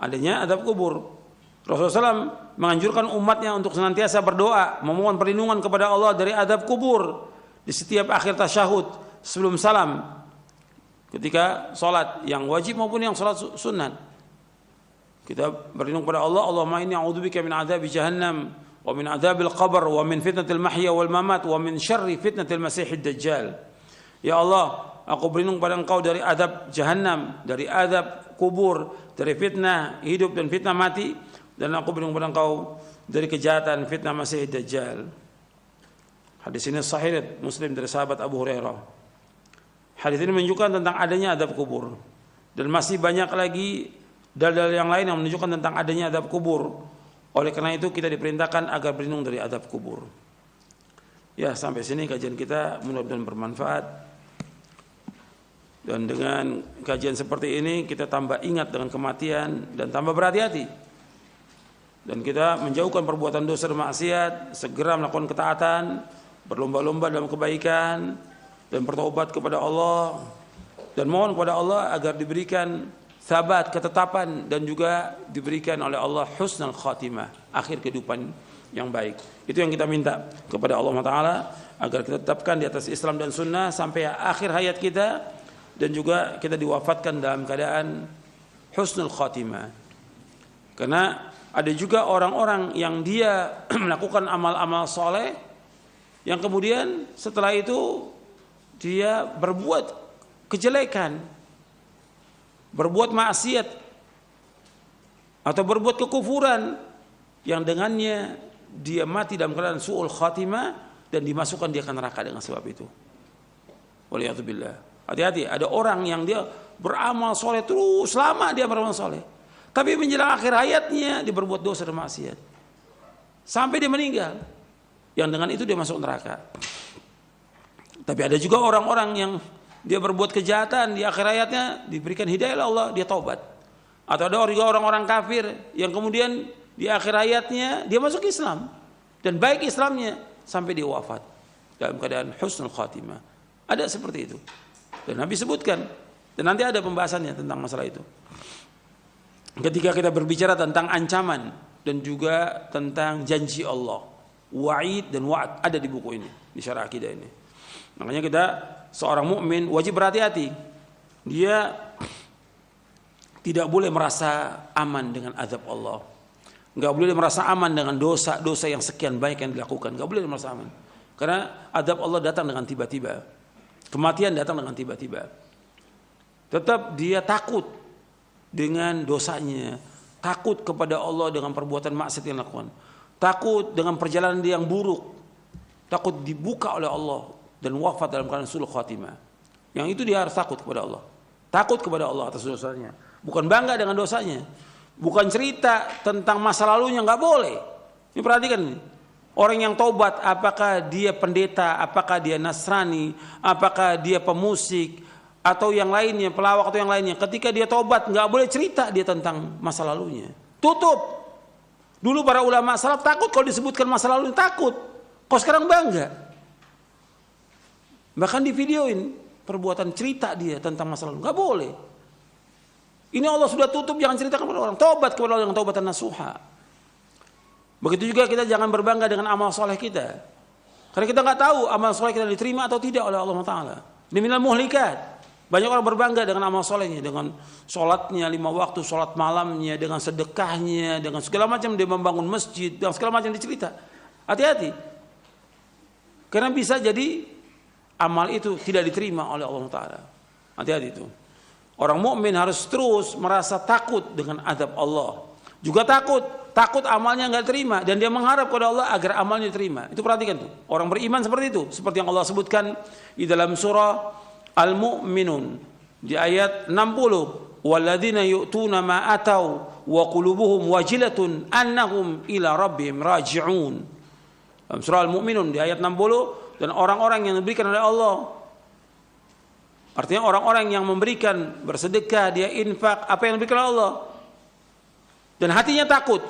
A: Adanya azab kubur. Rasulullah SAW menganjurkan umatnya untuk senantiasa berdoa, memohon perlindungan kepada Allah dari azab kubur di setiap akhir tasyahud sebelum salam, ketika sholat yang wajib maupun yang sholat sunat. Kita berlindung kepada Allah, Allahumma inni a'udzubika min adzabi jahannam wa min adzabil qabr wa min fitnatil mahya wal mamat wa min syarri fitnatil masiihid dajjal. Ya Allah, aku berlindung pada Engkau dari azab jahannam, dari azab kubur, dari fitnah hidup dan fitnah mati, dan aku berlindung pada Engkau dari kejahatan fitnah masiihid dajjal. Hadis ini sahih Muslim dari sahabat Abu Hurairah. Hadis ini menunjukkan tentang adanya azab kubur, dan masih banyak lagi dalil yang lain yang menunjukkan tentang adanya azab kubur. Oleh karena itu kita diperintahkan agar berlindung dari azab kubur. Ya, sampai sini kajian kita, mudah-mudahan bermanfaat. Dan dengan kajian seperti ini kita tambah ingat dengan kematian dan tambah berhati-hati. Dan kita menjauhkan perbuatan dosa dan maksiat, segera melakukan ketaatan, berlomba-lomba dalam kebaikan dan bertobat kepada Allah, dan mohon kepada Allah agar diberikan sabat, ketetapan, dan juga diberikan oleh Allah husnul khatimah, akhir kehidupan yang baik. Itu yang kita minta kepada Allah Ta'ala, agar kita tetapkan di atas Islam dan Sunnah sampai akhir hayat kita, dan juga kita diwafatkan dalam keadaan husnul khatimah. Karena ada juga orang-orang yang dia melakukan amal-amal soleh, yang kemudian setelah itu dia berbuat kejelekan, berbuat maksiat atau berbuat kekufuran, yang dengannya dia mati dalam keadaan su'ul khatimah dan dimasukkan dia ke neraka dengan sebab itu. Waliyadzubillah. Hati-hati, ada orang yang dia beramal soleh terus lama, dia beramal soleh, tapi menjelang akhir hayatnya dia berbuat dosa dan maksiat sampai dia meninggal, yang dengan itu dia masuk neraka. Tapi ada juga orang-orang yang dia berbuat kejahatan, di akhir hayatnya diberikan hidayah oleh Allah, dia taubat. Atau ada juga orang-orang kafir yang kemudian di akhir hayatnya dia masuk Islam, dan baik Islamnya sampai dia wafat dalam keadaan husnul khatimah. Ada seperti itu, dan Nabi sebutkan, dan nanti ada pembahasannya tentang masalah itu. Ketika kita berbicara tentang ancaman dan juga tentang janji Allah, wa'id dan wa'ad ada di buku ini, di syarah akidah ini. Makanya kita, seorang mukmin wajib berhati-hati. Dia tidak boleh merasa aman dengan azab Allah. Enggak boleh merasa aman dengan dosa-dosa yang sekian baik yang dilakukan. Enggak boleh merasa aman. Karena azab Allah datang dengan tiba-tiba. Kematian datang dengan tiba-tiba. Tetap dia takut dengan dosanya, takut kepada Allah dengan perbuatan maksiat yang dilakukan, takut dengan perjalanan dia yang buruk, takut dibuka oleh Allah dan wafat dalam keadaan su'ul khatimah. Yang itu dia harus takut kepada Allah. Takut kepada Allah atas dosanya. Bukan bangga dengan dosanya. Bukan cerita tentang masa lalunya, enggak boleh. Ini perhatikan ini. Orang yang taubat, apakah dia pendeta, apakah dia Nasrani, apakah dia pemusik atau yang lainnya, pelawak atau yang lainnya, ketika dia taubat enggak boleh cerita dia tentang masa lalunya. Tutup. Dulu para ulama salaf takut kalau disebutkan masa lalunya, takut. Kok sekarang bangga? Bahkan di videoin perbuatan cerita dia tentang masa lalu, nggak boleh. Ini Allah sudah tutup, jangan ceritakan kepada orang. Taubat kepada Allah dengan taubatan nasuha. Begitu juga kita jangan berbangga dengan amal soleh kita, karena kita nggak tahu amal soleh kita diterima atau tidak oleh Allah Taala. Ini minal muhlikat. Banyak orang berbangga dengan amal solehnya, dengan sholatnya 5 waktu, sholat malamnya, dengan sedekahnya, dengan segala macam dia membangun masjid, dengan segala macam dicerita. Hati-hati, karena bisa jadi amal itu tidak diterima oleh Allah Ta'ala. Hati-hati itu. Orang mukmin harus terus merasa takut dengan azab Allah, Juga takut amalnya nggak terima, dan dia mengharap kepada Allah agar amalnya diterima. Itu perhatikan tuh, orang beriman seperti itu, seperti yang Allah sebutkan di dalam surah Al-Mu'minun di ayat 60, walladzina yu'tuna ma atau wa qulubuhum wajilatun annahum ila rabbihim raji'un. Dalam surah Al-Mu'minun di ayat 60, dan orang-orang yang diberikan oleh Allah, artinya orang-orang yang memberikan, bersedekah, dia infak apa yang diberikan oleh Allah, dan hatinya takut,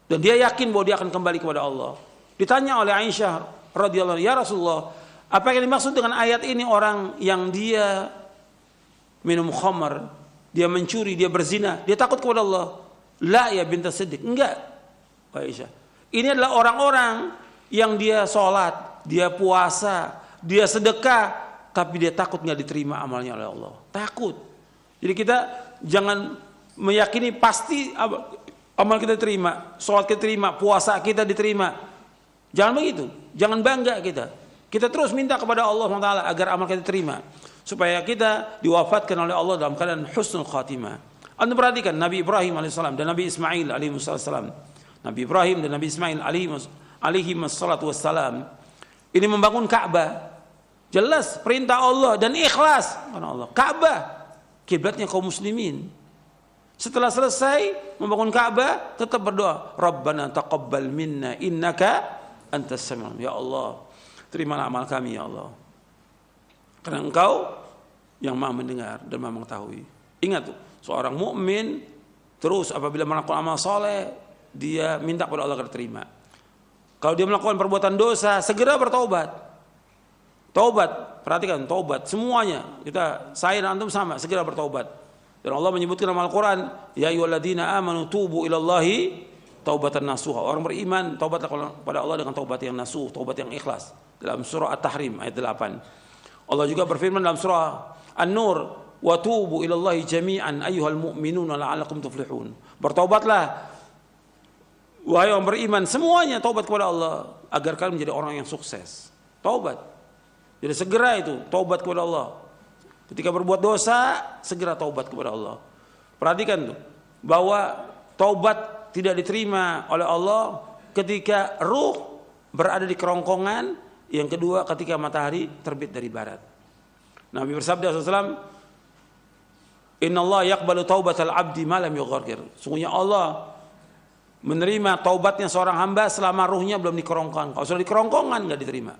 A: dan dia yakin bahwa dia akan kembali kepada Allah. Ditanya oleh Aisyah radhiyallahu anha, ya Rasulullah, apa yang dimaksud dengan ayat ini? Orang yang dia minum khamar, dia mencuri, dia berzina, dia takut kepada Allah. La ya bintas Siddiq, enggak Aisyah, ini adalah orang-orang yang dia sholat, dia puasa, dia sedekah, tapi dia takut nggak diterima amalnya oleh Allah. Takut. Jadi kita jangan meyakini pasti amal kita diterima, sholat kita diterima, puasa kita diterima. Jangan begitu. Jangan bangga kita. Kita terus minta kepada Allah SWT agar amal kita diterima, supaya kita diwafatkan oleh Allah dalam keadaan husnul khatimah. Anda perhatikan Nabi Ibrahim alaihissalam dan Nabi Ismail alaihissalam. Nabi Ibrahim dan Nabi Ismail alaihissalam ini membangun Ka'bah. Jelas perintah Allah dan ikhlas karena Allah. Ka'bah kiblatnya kaum muslimin. Setelah selesai membangun Ka'bah, tetap berdoa, Rabbana taqabbal minna innaka antas samiul. Ya Allah, terimalah amal kami ya Allah, karena Engkau yang Maha mendengar dan Maha mengetahui. Ingat tuh, seorang mukmin terus apabila melakukan amal soleh, dia minta kepada Allah agar terima. Kalau dia melakukan perbuatan dosa, segera bertaubat. Taubat, perhatikan, taubat semuanya. Saya dan antum sama, segera bertaubat. Dan Allah menyebutkan dalam Al-Quran, ya ayyuhalladzina amanu tubu ilallahi taubatan nasuha. Orang beriman taubatlah kepada Allah dengan taubat yang nasuh, taubat yang ikhlas. Dalam surah At-Tahrim ayat 8. Allah juga berfirman dalam surah An-Nur, wa tubu ilallahi jami'an ayyuhal mu'minuna la'allakum tuflihun. Bertaubatlah wahai orang beriman semuanya, taubat kepada Allah agar kalian menjadi orang yang sukses. Taubat. Jadi segera itu taubat kepada Allah. Ketika berbuat dosa, segera taubat kepada Allah. Perhatikan tuh, bahwa taubat tidak diterima oleh Allah ketika ruh berada di kerongkongan, yang kedua ketika matahari terbit dari barat. Nabi bersabda SAW, Inna Allah yaqbalu taubatal abdi ma lam yughargir. Sungguhnya Allah menerima taubatnya seorang hamba selama ruhnya belum di kerongkongan. Kalau sudah di kerongkongan nggak diterima.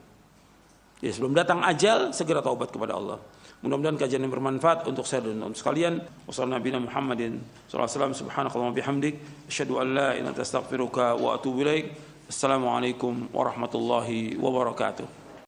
A: Ya, sebelum datang ajal, segera taubat kepada Allah. Mudah-mudahan kajian yang bermanfaat untuk saya dan untuk sekalian. Wassalamualaikum Muhammadin sallallahu alaihi wasallam. Subhanakallahumma bihamdik, asyhadu an la ilaha illa anta astaghfiruka wa atubu ilaik. Assalamualaikum warahmatullahi wabarakatuh.